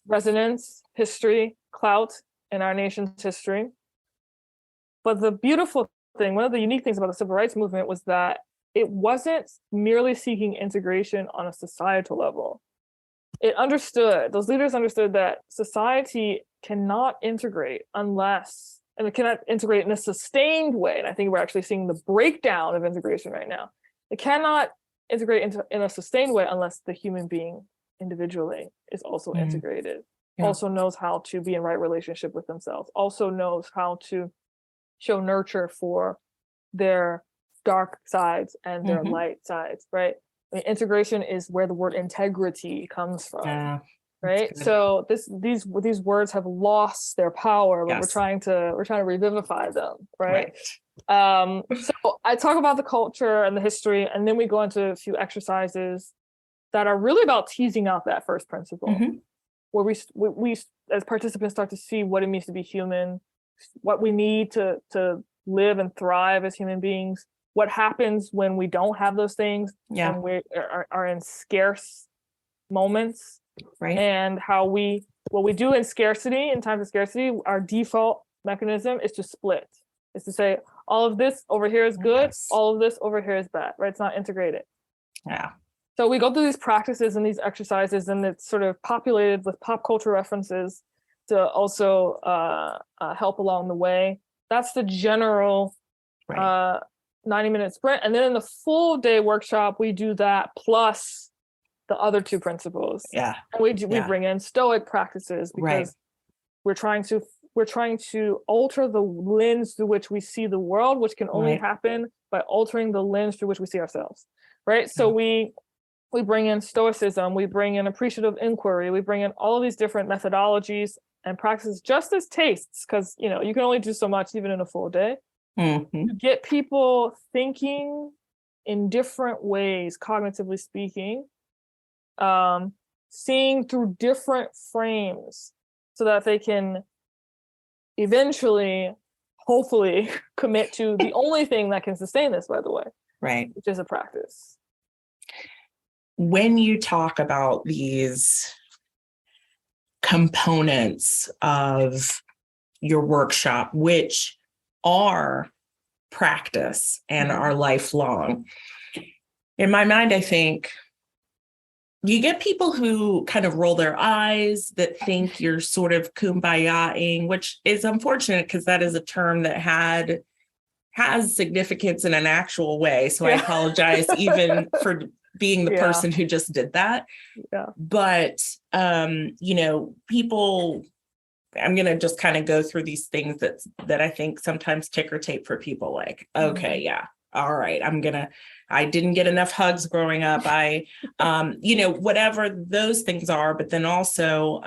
resonance, history, clout in our nation's history. But the beautiful thing, one of the unique things about the civil rights movement was that it wasn't merely seeking integration on a societal level. Those leaders understood that society cannot integrate and it cannot integrate in a sustained way. And I think we're actually seeing the breakdown of integration right now. It cannot integrate in a sustained way unless the human being individually is also integrated, also knows how to be in right relationship with themselves, also knows how to show nurture for their dark sides and their light sides, right? I mean, integration is where the word integrity comes from, right? So these words have lost their power, but we're trying to revivify them, right? So I talk about the culture and the history, and then we go into a few exercises that are really about teasing out that first principle, where we as participants start to see what it means to be human, what we need to live and thrive as human beings, what happens when we don't have those things, Yeah. and we are in scarce moments, Right. and what we do in scarcity, in times of scarcity, our default mechanism is to split. Is to say all of this over here is good, Yes. all of this over here is bad, right? It's not integrated. Yeah. So we go through these practices and these exercises, and it's sort of populated with pop culture references to also help along the way. That's the general 90-minute sprint. And then in the full day workshop, we do that plus the other two principles. Yeah. And we bring in Stoic practices because we're trying to alter the lens through which we see the world, which can only happen by altering the lens through which we see ourselves. Right. So we bring in Stoicism, we bring in appreciative inquiry, we bring in all of these different methodologies and practices just as tastes, because you can only do so much even in a full day. Mm-hmm. To get people thinking in different ways, cognitively speaking, seeing through different frames so that they can eventually, hopefully, commit to the only thing that can sustain this, by the way, which is a practice. When you talk about these components of your workshop, which are practice and are lifelong, in my mind, I think you get people who kind of roll their eyes, that think you're sort of kumbaya-ing, which is unfortunate because that is a term that has significance in an actual way. So I apologize even for being the person who just did that. Yeah. But, people, I'm going to just kind of go through these things that I think sometimes ticker tape for people, like, okay, yeah, all right, I didn't get enough hugs growing up. Whatever those things are, but then also,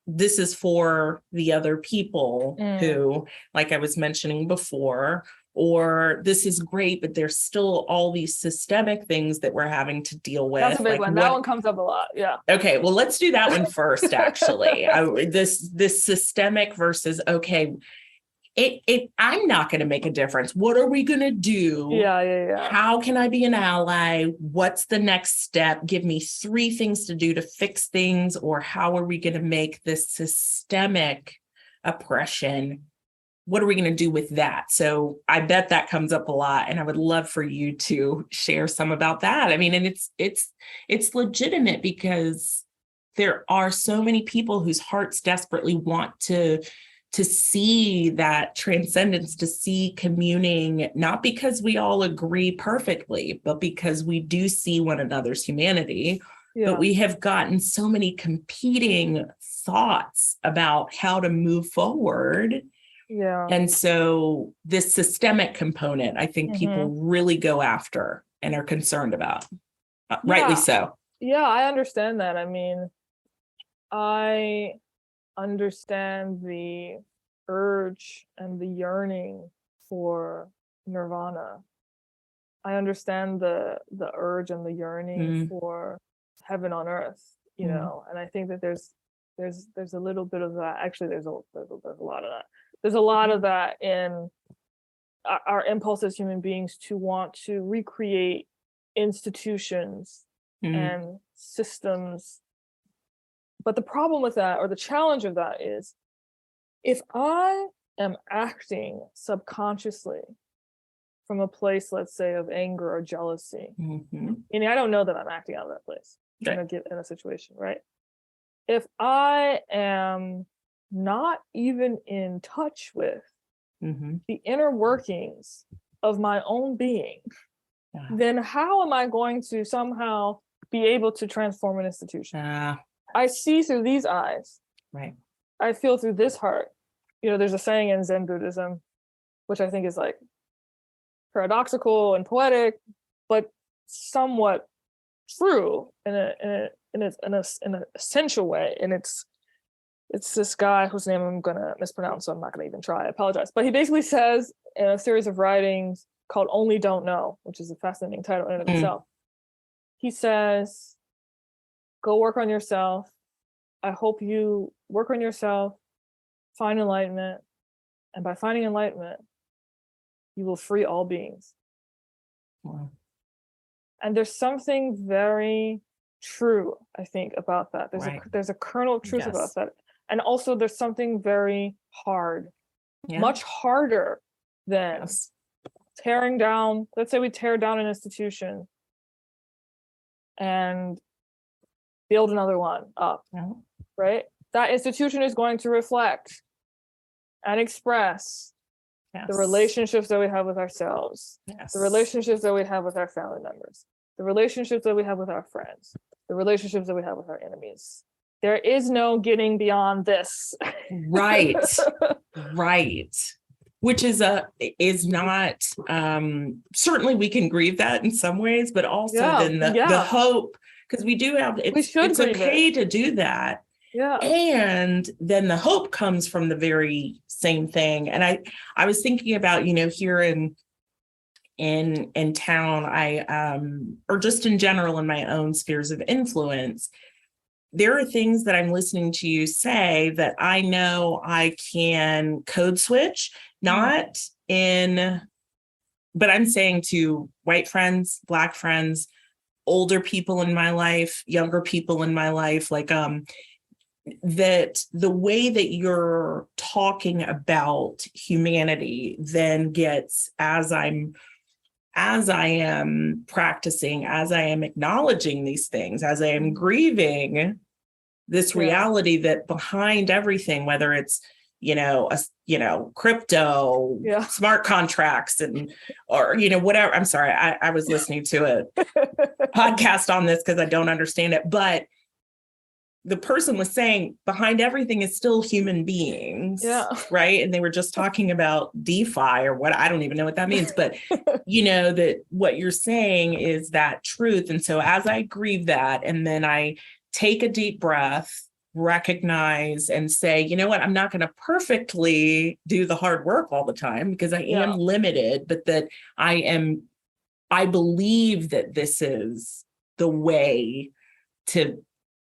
this is for the other people who, like I was mentioning before, or this is great, but there's still all these systemic things that we're having to deal with. That's a big one. That one comes up a lot. Yeah. Okay. Well, let's do that one first, actually. This systemic versus, okay, I'm not going to make a difference. What are we going to do? Yeah. How can I be an ally? What's the next step? Give me 3 things to do to fix things, or how are we going to make this systemic oppression? What are we going to do with that? So I bet that comes up a lot, and I would love for you to share some about that. I mean, and it's legitimate because there are so many people whose hearts desperately want to see that transcendence, to see communing, not because we all agree perfectly, but because we do see one another's humanity. But we have gotten so many competing thoughts about how to move forward. Yeah. And so this systemic component, I think people really go after and are concerned about. Rightly so. Yeah, I understand that. I mean, I understand the urge and the yearning for nirvana. I understand the urge and the yearning for heaven on earth, and I think that there's a little bit of that. Actually, there's a lot of that. There's a lot of that in our impulse as human beings to want to recreate institutions and systems. But the problem with that, or the challenge of that, is if I am acting subconsciously from a place, let's say, of anger or jealousy, meaning I don't know that I'm acting out of that place in a situation, right? If I am not even in touch with the inner workings of my own being, then how am I going to somehow be able to transform an institution? I see through these eyes. Right. I feel through this heart. There's a saying in Zen Buddhism, which I think is like paradoxical and poetic, but somewhat true in an essential way. And it's this guy whose name I'm gonna mispronounce, so I'm not gonna even try. I apologize. But he basically says in a series of writings called "Only Don't Know," which is a fascinating title in and of itself. He says, go work on yourself. I hope you work on yourself, find enlightenment. And by finding enlightenment, you will free all beings. Wow. And there's something very true, I think, about that. There's a kernel of truth about that. And also there's something very hard, much harder than tearing down. Let's say we tear down an institution and build another one up, right? That institution is going to reflect and express the relationships that we have with ourselves, the relationships that we have with our family members, the relationships that we have with our friends, the relationships that we have with our enemies. There is no getting beyond this. Right. Which is not certainly we can grieve that in some ways, but also then the hope, because we do have it's okay to do that. Yeah. And then the hope comes from the very same thing. And I was thinking about, here in town, or just in general in my own spheres of influence, there are things that I'm listening to you say that I know I can code switch, but I'm saying to white friends, Black friends, older people in my life, younger people in my life, that the way that you're talking about humanity then gets, as I am practicing, as I am acknowledging these things, as I am grieving this reality that behind everything, whether it's, crypto, smart contracts, or whatever. I'm sorry, I was listening to a podcast on this because I don't understand it, but the person was saying behind everything is still human beings, right? And they were just talking about DeFi or what, I don't even know what that means, but that what you're saying is that truth. And so as I grieve that, and then I take a deep breath, recognize and say, you know what, I'm not going to perfectly do the hard work all the time because I am limited, but that I believe that this is the way to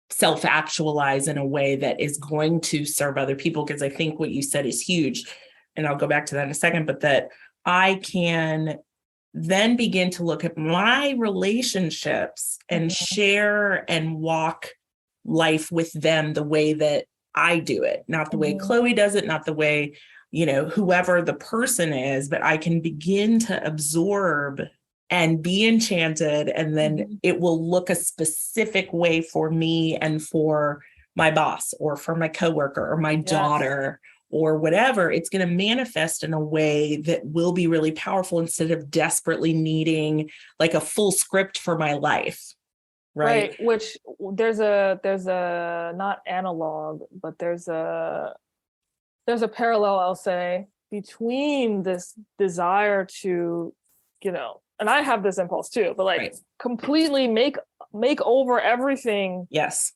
self-actualize in a way that is going to serve other people. Because I think what you said is huge. And I'll go back to that in a second, but that I can then begin to look at my relationships and share and walk life with them the way that I do it, not the way Chloe does it, not the way, whoever the person is, but I can begin to absorb and be enchanted. And then it will look a specific way for me and for my boss or for my coworker or my daughter or whatever. It's going to manifest in a way that will be really powerful instead of desperately needing like a full script for my life. Right. Which there's a not analog, but there's a parallel, I'll say, between this desire to, and I have this impulse too, but completely make over everything. Yes.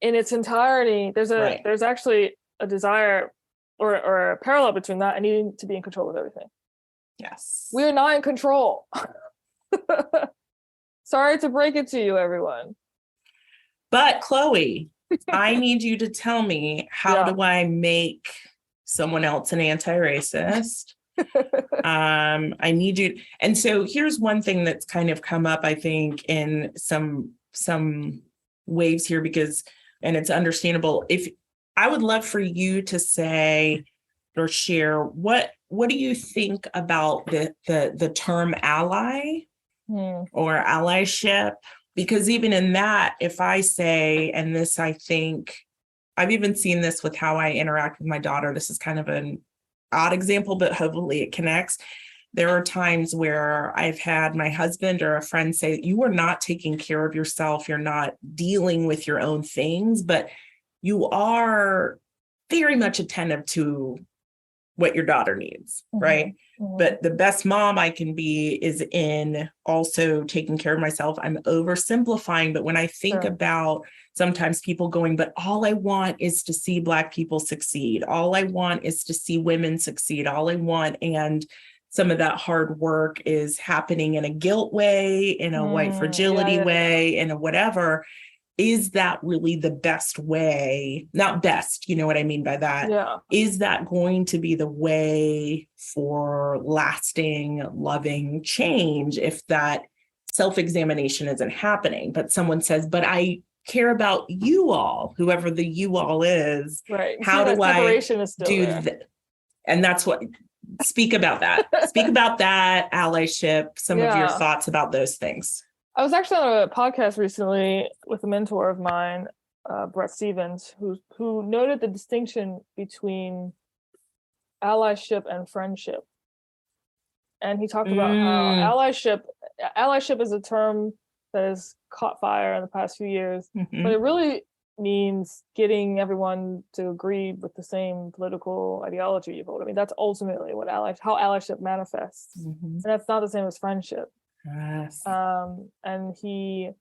In its entirety. There's actually a desire or a parallel between that and needing to be in control of everything. Yes. We're not in control. Sorry to break it to you, everyone. But Chloe, I need you to tell me, how do I make someone else an anti-racist? I need you. And so here's one thing that's kind of come up, I think, in some waves here, and it's understandable. If I would love for you to say or share, what do you think about the term ally or allyship? Because even in that, if I say, and this, I think I've even seen this with how I interact with my daughter. This is kind of an odd example, but hopefully it connects. There are times where I've had my husband or a friend say, you are not taking care of yourself. You're not dealing with your own things, but you are very much attentive to what your daughter needs, right? But the best mom I can be is in also taking care of myself. I'm oversimplifying, but when I think about sometimes people going, but all I want is to see Black people succeed. All I want is to see women succeed. All I want, and some of that hard work is happening in a guilt way, in a white fragility way, in a whatever. is that really the best way? Not best, you know what I mean by that? Yeah. Is that going to be the way for lasting, loving change if that self-examination isn't happening? But someone says, but I care about you all, whoever the you all is. Right. How do I separation is still do there. that? And that's what, speak about that. Speak about that, allyship, some of your thoughts about those things. I was actually on a podcast recently with a mentor of mine, Bret Stephens, who noted the distinction between allyship and friendship. And he talked about how allyship is a term that has caught fire in the past few years, but it really means getting everyone to agree with the same political ideology you hold. I mean, that's ultimately what how allyship manifests. And that's not the same as friendship. Yes. And he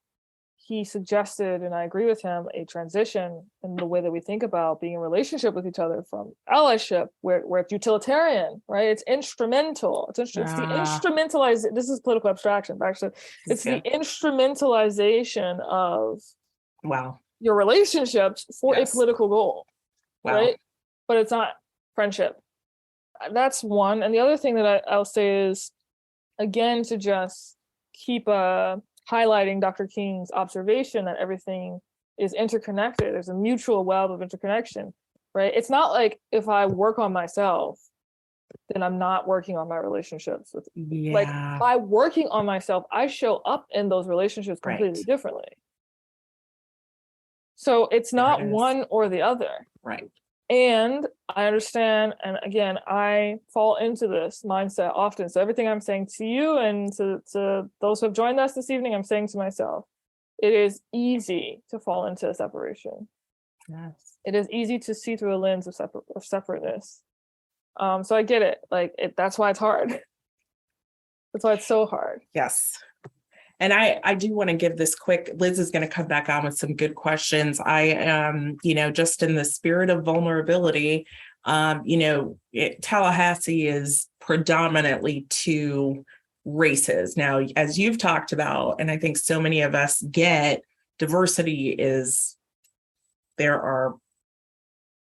suggested, and I agree with him, a transition in the way that we think about being in relationship with each other from allyship, where it's utilitarian, right? It's instrumental. It's the instrumentalized. This is political abstraction, but actually, it's the instrumentalization of your relationships for a political goal, right? But it's not friendship. That's one. And the other thing that I'll say is, again, to just keep highlighting Dr. King's observation that everything is interconnected. There's a mutual web of interconnection, right? It's not like if I work on myself, then I'm not working on my relationships with, like, by working on myself, I show up in those relationships completely differently. So it's not one or the other. Right. And I understand, and again, I fall into this mindset often. So everything I'm saying to you and to those who have joined us this evening, I'm saying to myself, it is easy to fall into separation. Yes. It is easy to see through a lens of separateness. So I get it. Like, that's why it's hard. That's why it's so hard. Yes. And I do want to give this quick, Liz is going to come back on with some good questions. I am, just in the spirit of vulnerability, Tallahassee is predominantly two races. Now, as you've talked about, and I think so many of us get, diversity there are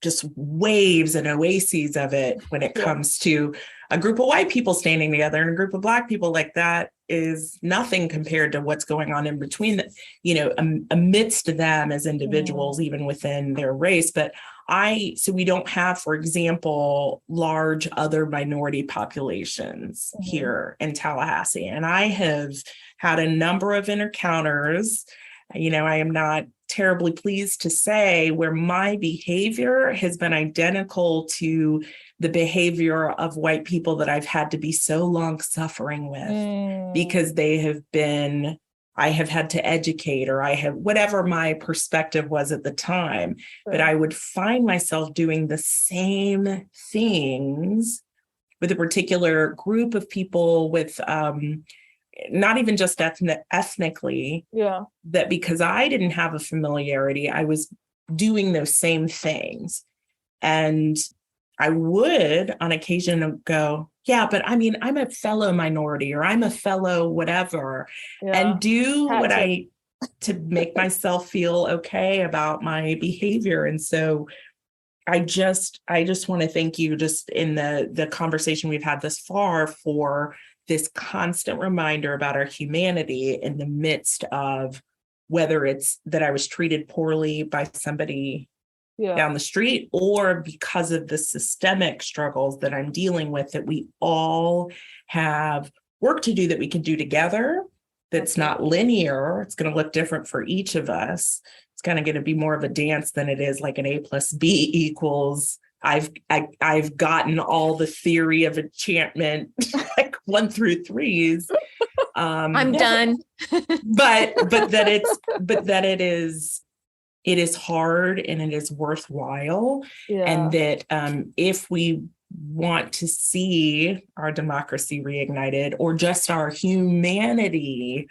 just waves and oases of it when it comes to a group of white people standing together and a group of Black people. Like, that is nothing compared to what's going on in between, amidst them as individuals, even within their race. But so we don't have, for example, large other minority populations here in Tallahassee. And I have had a number of encounters, I am not terribly pleased to say, where my behavior has been identical to the behavior of white people that I've had to be so long suffering with, because I have had to educate, or I have, whatever my perspective was at the time, but I would find myself doing the same things with a particular group of people, with not even just ethnically, that because I didn't have a familiarity, I was doing those same things. And I would on occasion go, but I'm a fellow minority, or I'm a fellow whatever, and do to make myself feel okay about my behavior. And so I just want to thank you, just in the conversation we've had thus far, for this constant reminder about our humanity in the midst of, whether it's that I was treated poorly by somebody down the street, or because of the systemic struggles that I'm dealing with, that we all have work to do that we can do together. That's not linear. It's going to look different for each of us. It's kind of going to be more of a dance than it is like an A plus B equals. I've gotten all the theory of enchantment, like 1 through 3s. I'm done. but that it is hard, and it is worthwhile. And that if we want to see our democracy reignited, or just our humanity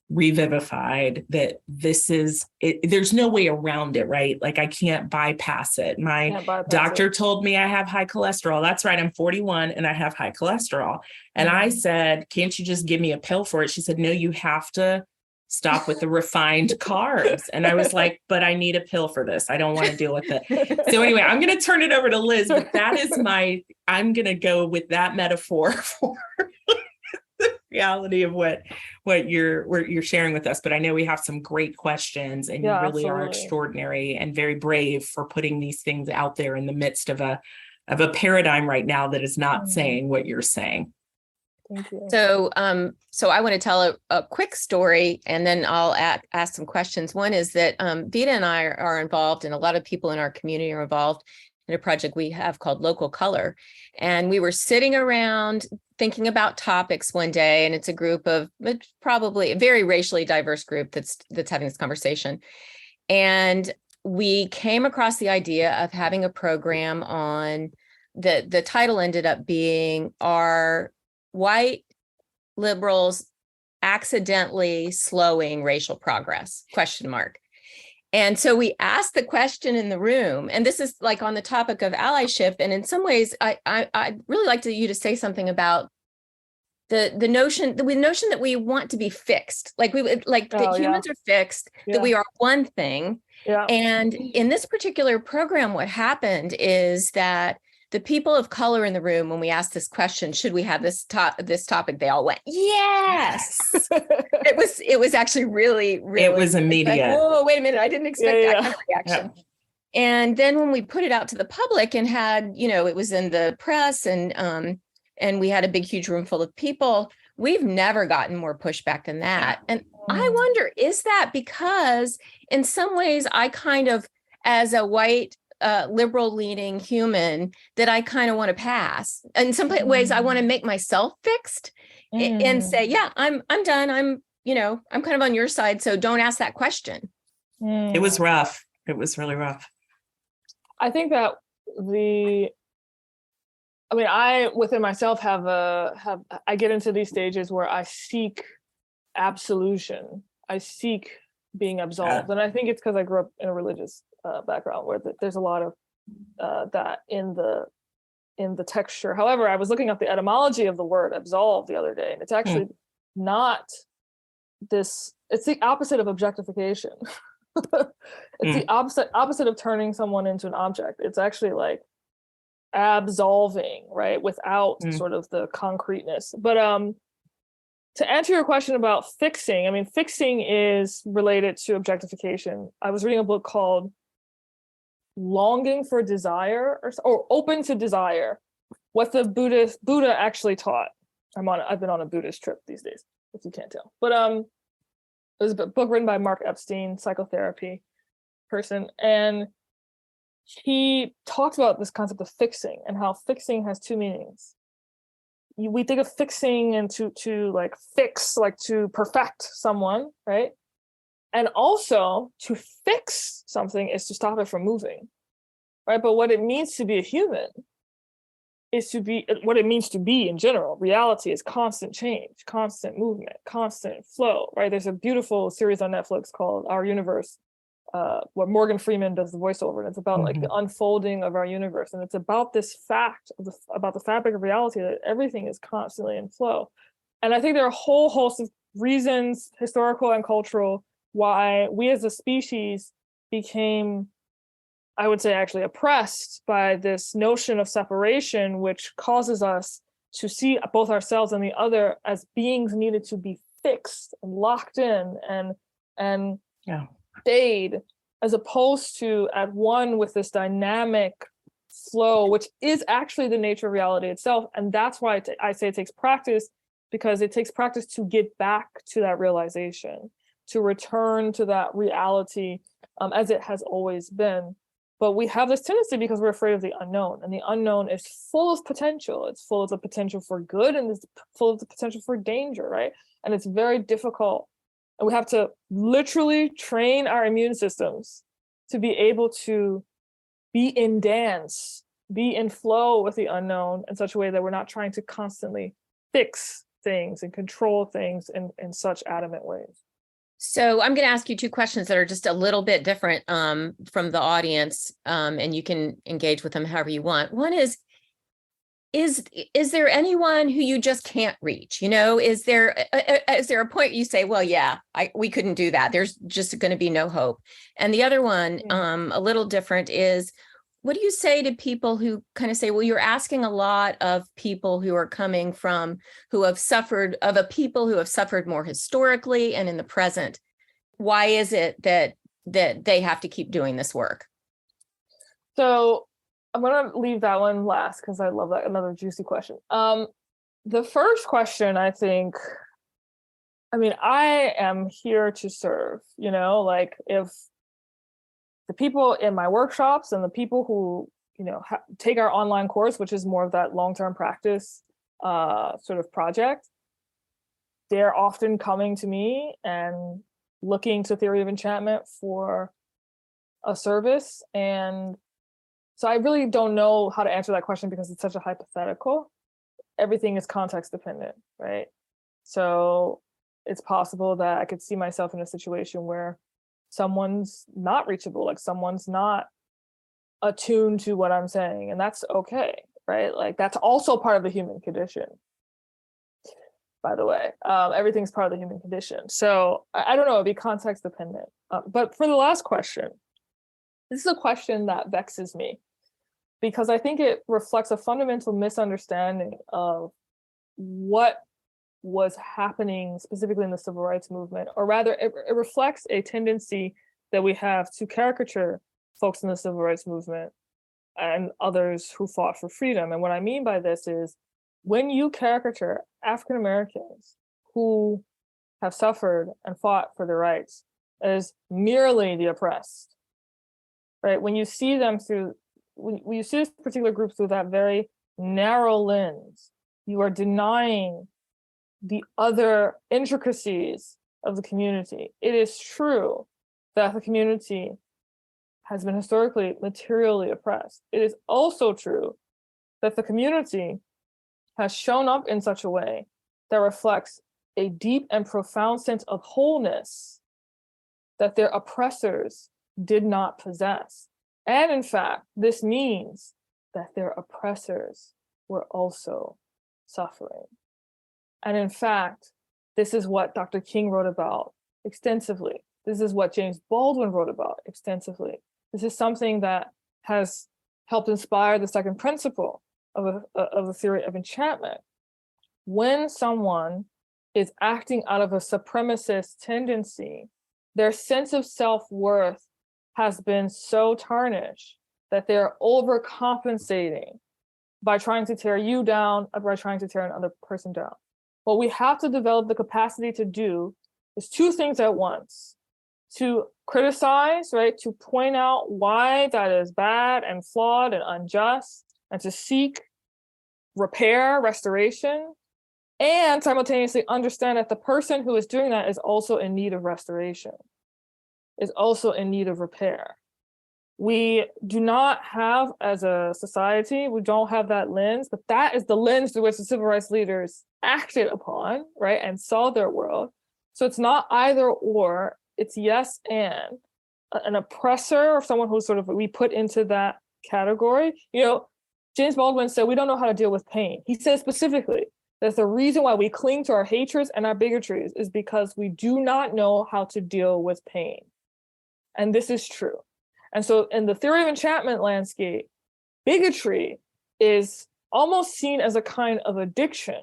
revivified, that this is it. There's no way around it, right? Like, I can't bypass it. My doctor told me I have high cholesterol. That's right. I'm 41 and I have high cholesterol. And I said, can't you just give me a pill for it? She said, no, you have to stop with the refined carbs. And I was like, but I need a pill for this. I don't want to deal with it. So anyway, I'm going to turn it over to Liz, but that is I'm going to go with that metaphor for the reality of what you're sharing with us. But I know we have some great questions, and you really are extraordinary and very brave for putting these things out there in the midst of a paradigm right now that is not saying what you're saying. Thank you. So I want to tell a quick story, and then I'll ask some questions. One is that Vita and I are involved, and a lot of people in our community are involved in a project we have called Local Color. And we were sitting around thinking about topics one day, and it's a group of probably a very racially diverse group that's having this conversation. And we came across the idea of having a program on the title ended up being Are White Liberals Accidentally Slowing Racial Progress? ? And so we asked the question in the room, and this is like on the topic of allyship. And in some ways, I'd really like you to say something about the notion that we want to be fixed, like humans are fixed, that we are one thing. Yeah. And in this particular program, what happened is that the people of color in the room, when we asked this question, should we have this topic, they all went, yes. It was actually really, really. It was immediate. Like, whoa, wait a minute. I didn't expect that kind of reaction. Yeah. And then when we put it out to the public and had, it was in the press and we had a big, huge room full of people, we've never gotten more pushback than that. And I wonder, is that because in some ways I kind of, as a white, liberal leaning human, that I kind of want to pass. In some ways, I want to make myself fixed and say, yeah, I'm done. I'm kind of on your side. So don't ask that question. It was rough. It was really rough. I think that I within myself I get into these stages where I seek absolution. I seek being absolved. And I think it's because I grew up in a religious background where there's a lot of that in the texture. However, I was looking up the etymology of the word absolve the other day, and it's actually not this, it's the opposite of objectification. It's the opposite of turning someone into an object. It's actually like absolving, right? Without sort of the concreteness. But to answer your question about fixing, fixing is related to objectification. I was reading a book called Longing for Desire or Open to Desire, what the Buddha actually taught. I've been on a Buddhist trip these days, if you can't tell. But it was a book written by Mark Epstein, psychotherapy person, and he talked about this concept of fixing and how fixing has two meanings. We think of fixing and to like fix, like to perfect someone, right? And also to fix something is to stop it from moving, right? But what it means to be a human is what it means to be in general. Reality is constant change, constant movement, constant flow, right? There's a beautiful series on Netflix called Our Universe, where Morgan Freeman does the voiceover, and it's about like the unfolding of our universe. And it's about this fact about the fabric of reality, that everything is constantly in flow. And I think there are a whole host of reasons, historical and cultural, why we as a species became, I would say, actually oppressed by this notion of separation, which causes us to see both ourselves and the other as beings needed to be fixed and locked in and stayed, as opposed to at one with this dynamic flow, which is actually the nature of reality itself. And that's why I say it takes practice, because it takes practice to get back to that realization, to return to that reality as it has always been. But we have this tendency because we're afraid of the unknown, and the unknown is full of potential. It's full of the potential for good, and it's full of the potential for danger, right? And it's very difficult. And we have to literally train our immune systems to be able to be in dance, be in flow with the unknown in such a way that we're not trying to constantly fix things and control things in such adamant ways. So I'm going to ask you two questions that are just a little bit different from the audience, and you can engage with them however you want. One is is there anyone who you just can't reach? Is there a point you say, well, yeah, we couldn't do that. There's just going to be no hope. And the other one, a little different, is what do you say to people who kind of say, well, you're asking a lot of people who are coming from, who have suffered, of a people who have suffered more historically and in the present. Why is it that they have to keep doing this work? So I'm going to leave that one last because I love that. Another juicy question. The first question, I think, I am here to serve, like if the people in my workshops and the people who, take our online course, which is more of that long-term practice sort of project, they're often coming to me and looking to theory of enchantment for a service. And so I really don't know how to answer that question because it's such a hypothetical. Everything is context dependent, right? So it's possible that I could see myself in a situation where someone's not reachable, like someone's not attuned to what I'm saying, and that's okay, right? Like that's also part of the human condition, by the way. Everything's part of the human condition. So I don't know, it'd be context dependent. But for the last question, this is a question that vexes me because I think it reflects a fundamental misunderstanding of what was happening specifically in the civil rights movement, or rather it reflects a tendency that we have to caricature folks in the civil rights movement and others who fought for freedom. And what I mean by this is when you caricature African Americans who have suffered and fought for their rights as merely the oppressed, right? When you see them through, when you see this particular group through that very narrow lens, you are denying the other intricacies of the community. It is true that the community has been historically materially oppressed. It is also true that the community has shown up in such a way that reflects a deep and profound sense of wholeness that their oppressors did not possess. And in fact, this means that their oppressors were also suffering. And in fact, this is what Dr. King wrote about extensively. This is what James Baldwin wrote about extensively. This is something that has helped inspire the second principle of a theory of enchantment. When someone is acting out of a supremacist tendency, their sense of self-worth has been so tarnished that they're overcompensating by trying to tear you down or by trying to tear another person down. What we have to develop the capacity to do is two things at once: to criticize, right? To point out why that is bad and flawed and unjust, and to seek repair, restoration, and simultaneously understand that the person who is doing that is also in need of restoration, is also in need of repair. We do not have, as a society, we don't have that lens, but that is the lens through which the civil rights leaders acted upon, right, and saw their world. So it's not either or, it's yes and. An oppressor or someone who's sort of, we put into that category. James Baldwin said, we don't know how to deal with pain. He said specifically that the reason why we cling to our hatreds and our bigotries is because we do not know how to deal with pain. And this is true. And so in the theory of enchantment landscape, bigotry is almost seen as a kind of addiction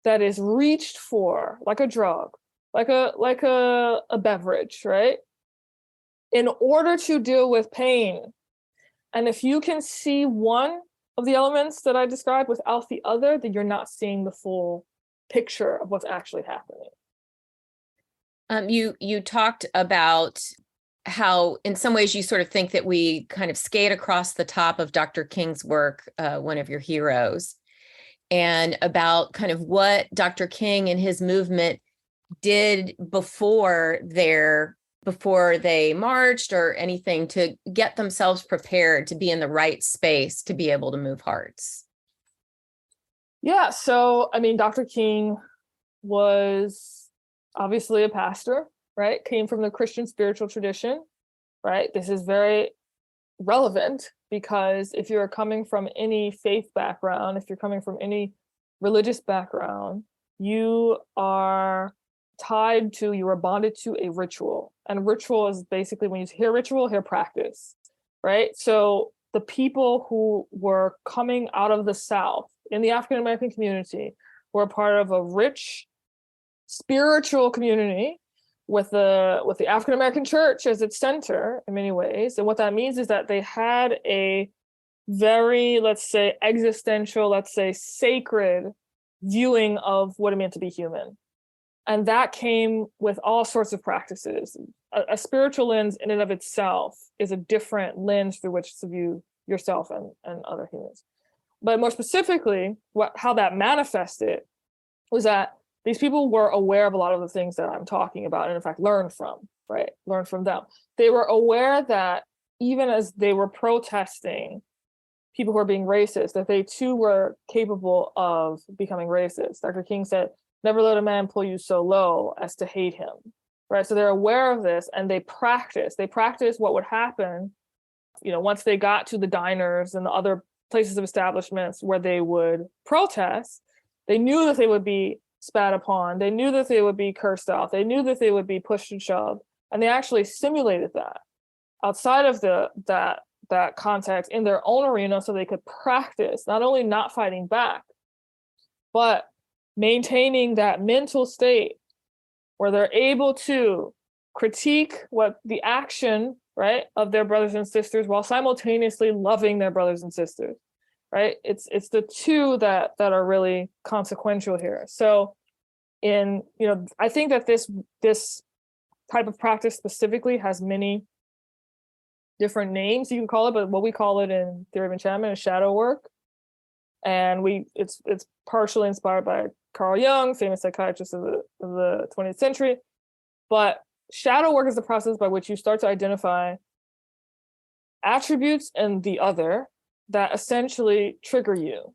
that is reached for like a drug, like a beverage, right? In order to deal with pain. And if you can see one of the elements that I described without the other, then you're not seeing the full picture of what's actually happening. You talked about how in some ways you sort of think that we kind of skate across the top of Dr. King's work, one of your heroes, and about kind of what Dr. King and his movement did before they marched or anything to get themselves prepared to be in the right space to be able to move hearts. Yeah, so Dr. King was obviously a pastor, right? Came from the Christian spiritual tradition, right? This is very relevant, because if you're coming from any faith background, if you're coming from any religious background, you are you are bonded to a ritual. And ritual is basically, when you hear ritual, hear practice, right? So the people who were coming out of the South in the African American community were a part of a rich spiritual community with the African American church as its center in many ways. And what that means is that they had a very, let's say, existential, let's say, sacred viewing of what it meant to be human. And that came with all sorts of practices. A spiritual lens in and of itself is a different lens through which to view yourself and other humans. But more specifically, how that manifested was that these people were aware of a lot of the things that I'm talking about, and in fact, learned from them. They were aware that even as they were protesting people who are being racist, that they too were capable of becoming racist. Dr. King said, "Never let a man pull you so low as to hate him," right? So they're aware of this, and they practice what would happen, once they got to the diners and the other places of establishments where they would protest. They knew that they would be spat upon. They knew that they would be cursed out. They knew that they would be pushed and shoved. And they actually simulated that outside of that context in their own arena, so they could practice not only not fighting back, but maintaining that mental state where they're able to critique what the action, right, of their brothers and sisters while simultaneously loving their brothers and sisters, right? It's the two that are really consequential here. So I think that this type of practice specifically has many different names you can call it, but what we call it in theory of enchantment is shadow work. And it's partially inspired by Carl Jung, famous psychiatrist of the 20th century. But shadow work is the process by which you start to identify attributes in the other that essentially trigger you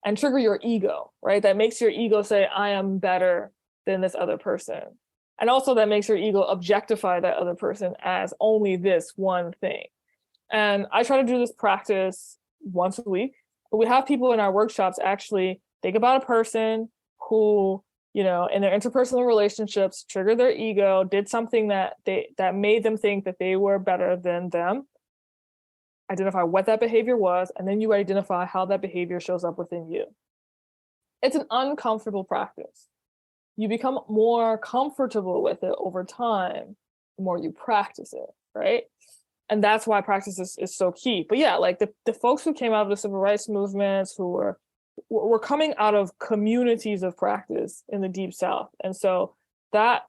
and trigger your ego, right? That makes your ego say, I am better than this other person. And also that makes your ego objectify that other person as only this one thing. And I try to do this practice once a week. But we have people in our workshops actually think about a person who, in their interpersonal relationships, triggered their ego, did something that made them think that they were better than them. Identify what that behavior was, and then you identify how that behavior shows up within you. It's an uncomfortable practice. You become more comfortable with it over time, the more you practice it, right? And that's why practice is so key. But yeah, like the folks who came out of the civil rights movements, who were coming out of communities of practice in the Deep South. And so that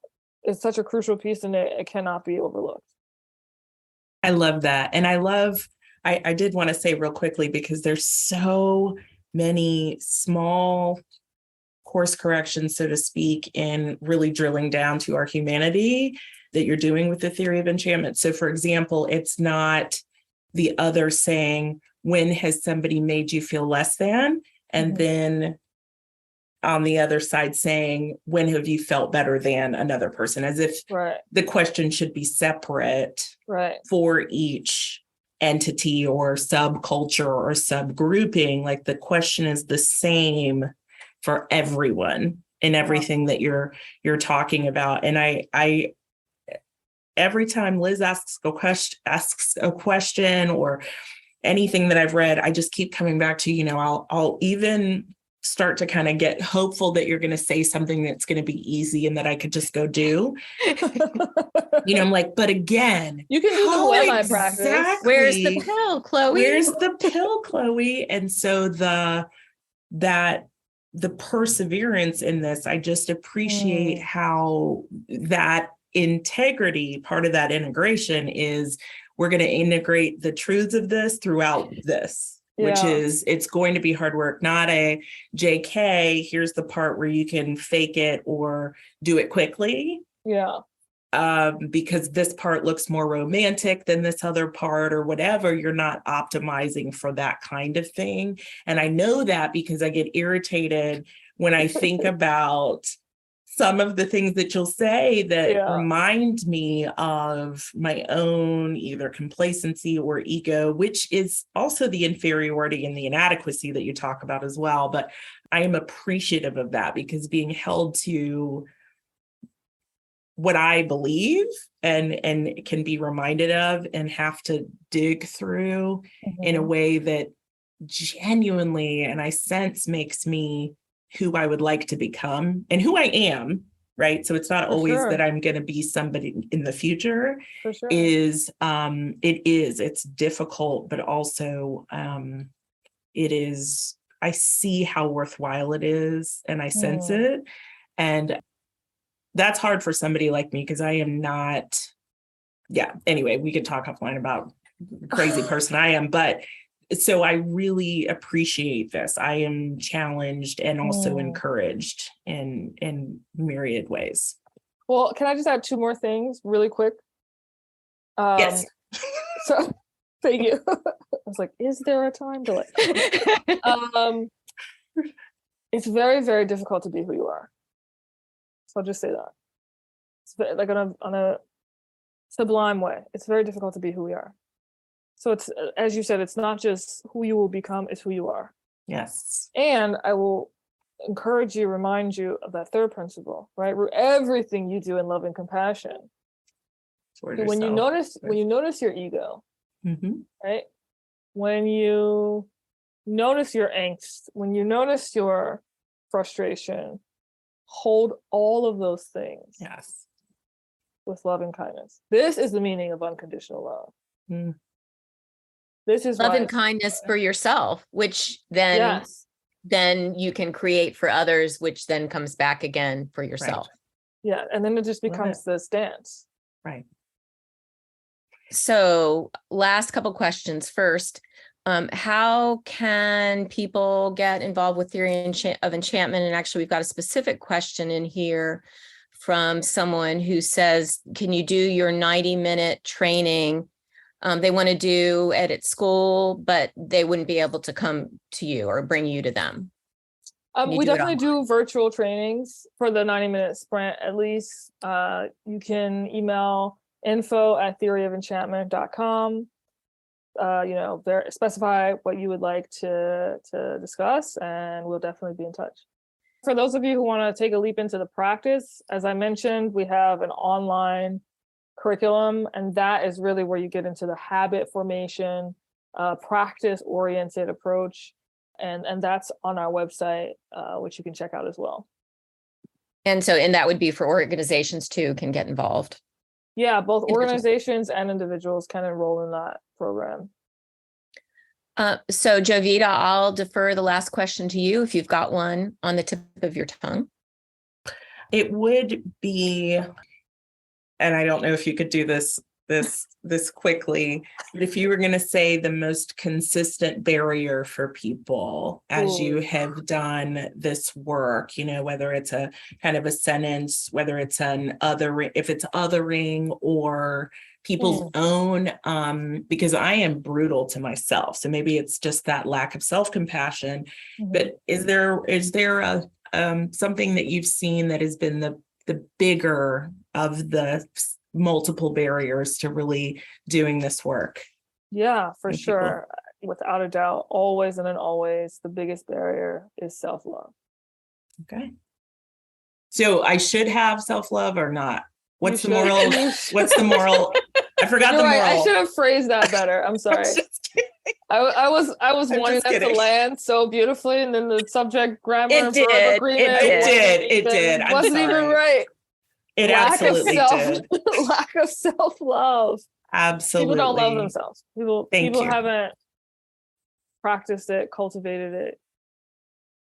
is such a crucial piece, and it cannot be overlooked. I love that. And I did want to say real quickly, because there's so many small course corrections, so to speak, in really drilling down to our humanity that you're doing with the theory of enchantment. So for example, it's not the other saying, when has somebody made you feel less than? And then on the other side saying, when have you felt better than another person? As if the question should be separate for each entity or subculture or subgrouping. Like the question is the same for everyone in everything that you're talking about. And I every time Liz asks a question or anything that I've read, I just keep coming back to, I'll even start to kind of get hopeful that you're going to say something that's going to be easy and that I could just go do. I'm like, but again, you can do the web practice. Where's the pill, Chloe? Where's the pill, Chloe? And so the perseverance in this, I just appreciate how that integrity, part of that integration is we're going to integrate the truths of this throughout this. Which is, it's going to be hard work, not a JK, here's the part where you can fake it or do it quickly. Yeah. Because this part looks more romantic than this other part or whatever. You're not optimizing for that kind of thing. And I know that because I get irritated when I think about some of the things that you'll say that Yeah. remind me of my own either complacency or ego, which is also the inferiority and the inadequacy that you talk about as well. But I am appreciative of that, because being held to what I believe and can be reminded of and have to dig through in a way that genuinely, and I sense, makes me who I would like to become and who I am, right? So it's not For always sure. that I'm going to be somebody in the future. For sure. It's difficult, but also I see how worthwhile it is, and I sense it. And that's hard for somebody like me, because I am not, anyway, we could talk offline about the crazy person I am, but so I really appreciate this. I am challenged and also encouraged in myriad ways. Well, can I just add two more things really quick? Yes. So thank you. I was like, is there a time delay? It's very, very difficult to be who you are. So I'll just say that. It's like on a sublime way. It's very difficult to be who we are. So it's, as you said, it's not just who you will become, it's who you are. Yes. And I will encourage you, remind you of that third principle, right? Everything you do in love and compassion. When you notice your ego, right? When you notice your angst, when you notice your frustration, hold all of those things. Yes. With love and kindness. This is the meaning of unconditional love. This is love and kindness for yourself, which then you can create for others, which then comes back again for yourself. Right. Yeah. And then it just becomes this dance. Right. So last couple questions. First, how can people get involved with theory of enchantment? And actually, we've got a specific question in here from someone who says, can you do your 90-minute training? They want to do it at school, but they wouldn't be able to come to you or bring you to them. We definitely do virtual trainings for the 90-minute sprint, at least. You can email info@theoryofenchantment.com. Specify what you would like to discuss, and we'll definitely be in touch. For those of you who want to take a leap into the practice, as I mentioned, we have an online curriculum, and that is really where you get into the habit formation, practice-oriented approach, and that's on our website, which you can check out as well. And that would be for organizations too, can get involved. Yeah, both organizations and individuals can enroll in that program. So Jovita, I'll defer the last question to you if you've got one on the tip of your tongue. It would be, and I don't know if you could do this quickly, but if you were going to say the most consistent barrier for people as you have done this work, whether it's a kind of a sentence, whether it's if it's othering or people's own, because I am brutal to myself. So maybe it's just that lack of self-compassion, but is there a something that you've seen that has been the bigger of the multiple barriers to really doing this work? Yeah, for sure. Without a doubt, always and always, the biggest barrier is self-love. Okay. So I should have self-love or not? What's the moral? What's the moral? I forgot the moral. I should have phrased that better. I'm sorry. I was wanting that to land so beautifully, and then the subject grammar and verb agreement. It did. Wasn't even right. It absolutely did. Lack of self-love. Absolutely. People don't love themselves. People haven't practiced it, cultivated it.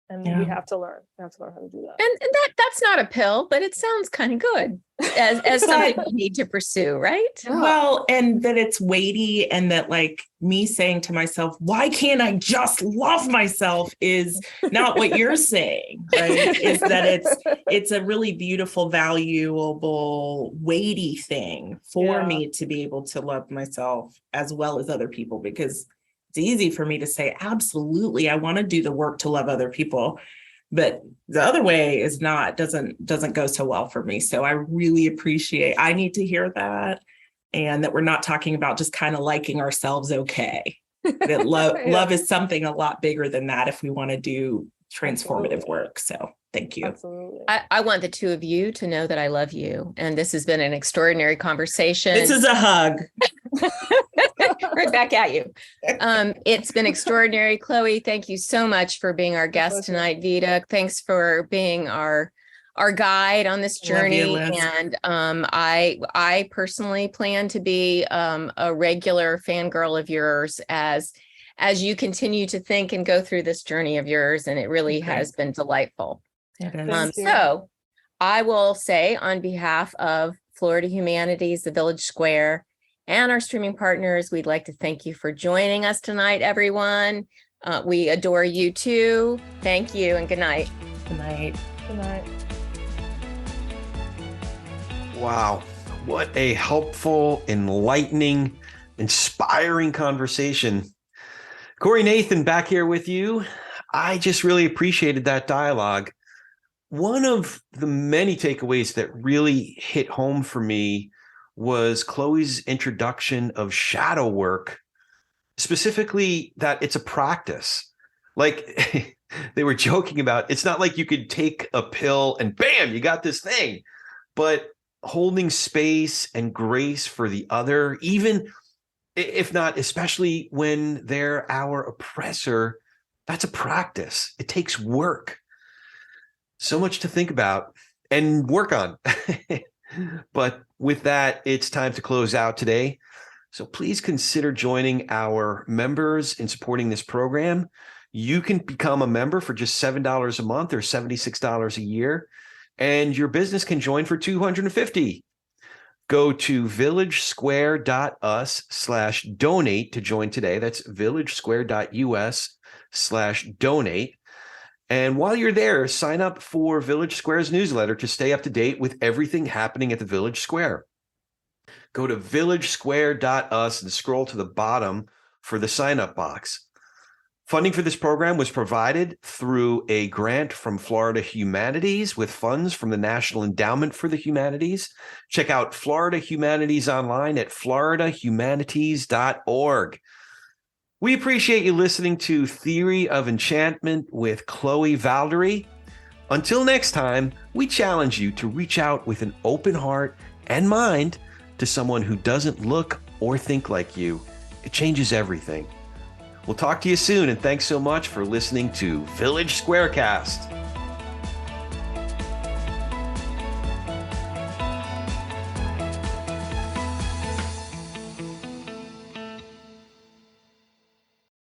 And we have to learn. We have to learn how to do that. And that's not a pill, but it sounds kind of good as something you need to pursue, right? Yeah. Well, and that it's weighty, and that like me saying to myself, why can't I just love myself, is not what you're saying, right? Is that it's a really beautiful, valuable, weighty thing for me to be able to love myself as well as other people, because it's easy for me to say, absolutely, I want to do the work to love other people. but the other way is not, doesn't go so well for me. So I really appreciate, I need to hear that. And that we're not talking about just kind of liking ourselves. Okay. That love is something a lot bigger than that if we want to do transformative work. So thank you. Absolutely. I want the two of you to know that I love you. And this has been an extraordinary conversation. This is a hug. Right back at you. It's been extraordinary. Chloe, thank you so much for being our guest tonight. Vita, thanks for being our guide on this journey. And I personally plan to be a regular fangirl of yours as you continue to think and go through this journey of yours. And it really has been delightful. So I will say, on behalf of Florida Humanities, the Village Square, and our streaming partners, we'd like to thank you for joining us tonight, everyone. We adore you too. Thank you and good night. Good night. Good night. Wow. What a helpful, enlightening, inspiring conversation. Corey Nathan back here with you. I just really appreciated that dialogue. One of the many takeaways that really hit home for me was Chloe's introduction of shadow work, specifically that it's a practice. Like they were joking about, it's not like you could take a pill and bam, you got this thing, but holding space and grace for the other, even if not, especially when they're our oppressor, that's a practice. It takes work. So much to think about and work on. But with that, it's time to close out today. So please consider joining our members in supporting this program. You can become a member for just $7 a month or $76 a year, and your business can join for $250. Go to villagesquare.us/donate to join today. That's villagesquare.us/donate. And while you're there, sign up for Village Square's newsletter to stay up to date with everything happening at the Village Square. Go to villagesquare.us and scroll to the bottom for the sign-up box. Funding for this program was provided through a grant from Florida Humanities with funds from the National Endowment for the Humanities. Check out Florida Humanities online at floridahumanities.org. We appreciate you listening to Theory of Enchantment with Chloé Valdary. Until next time, we challenge you to reach out with an open heart and mind to someone who doesn't look or think like you. It changes everything. We'll talk to you soon, and thanks so much for listening to Village SquareCast.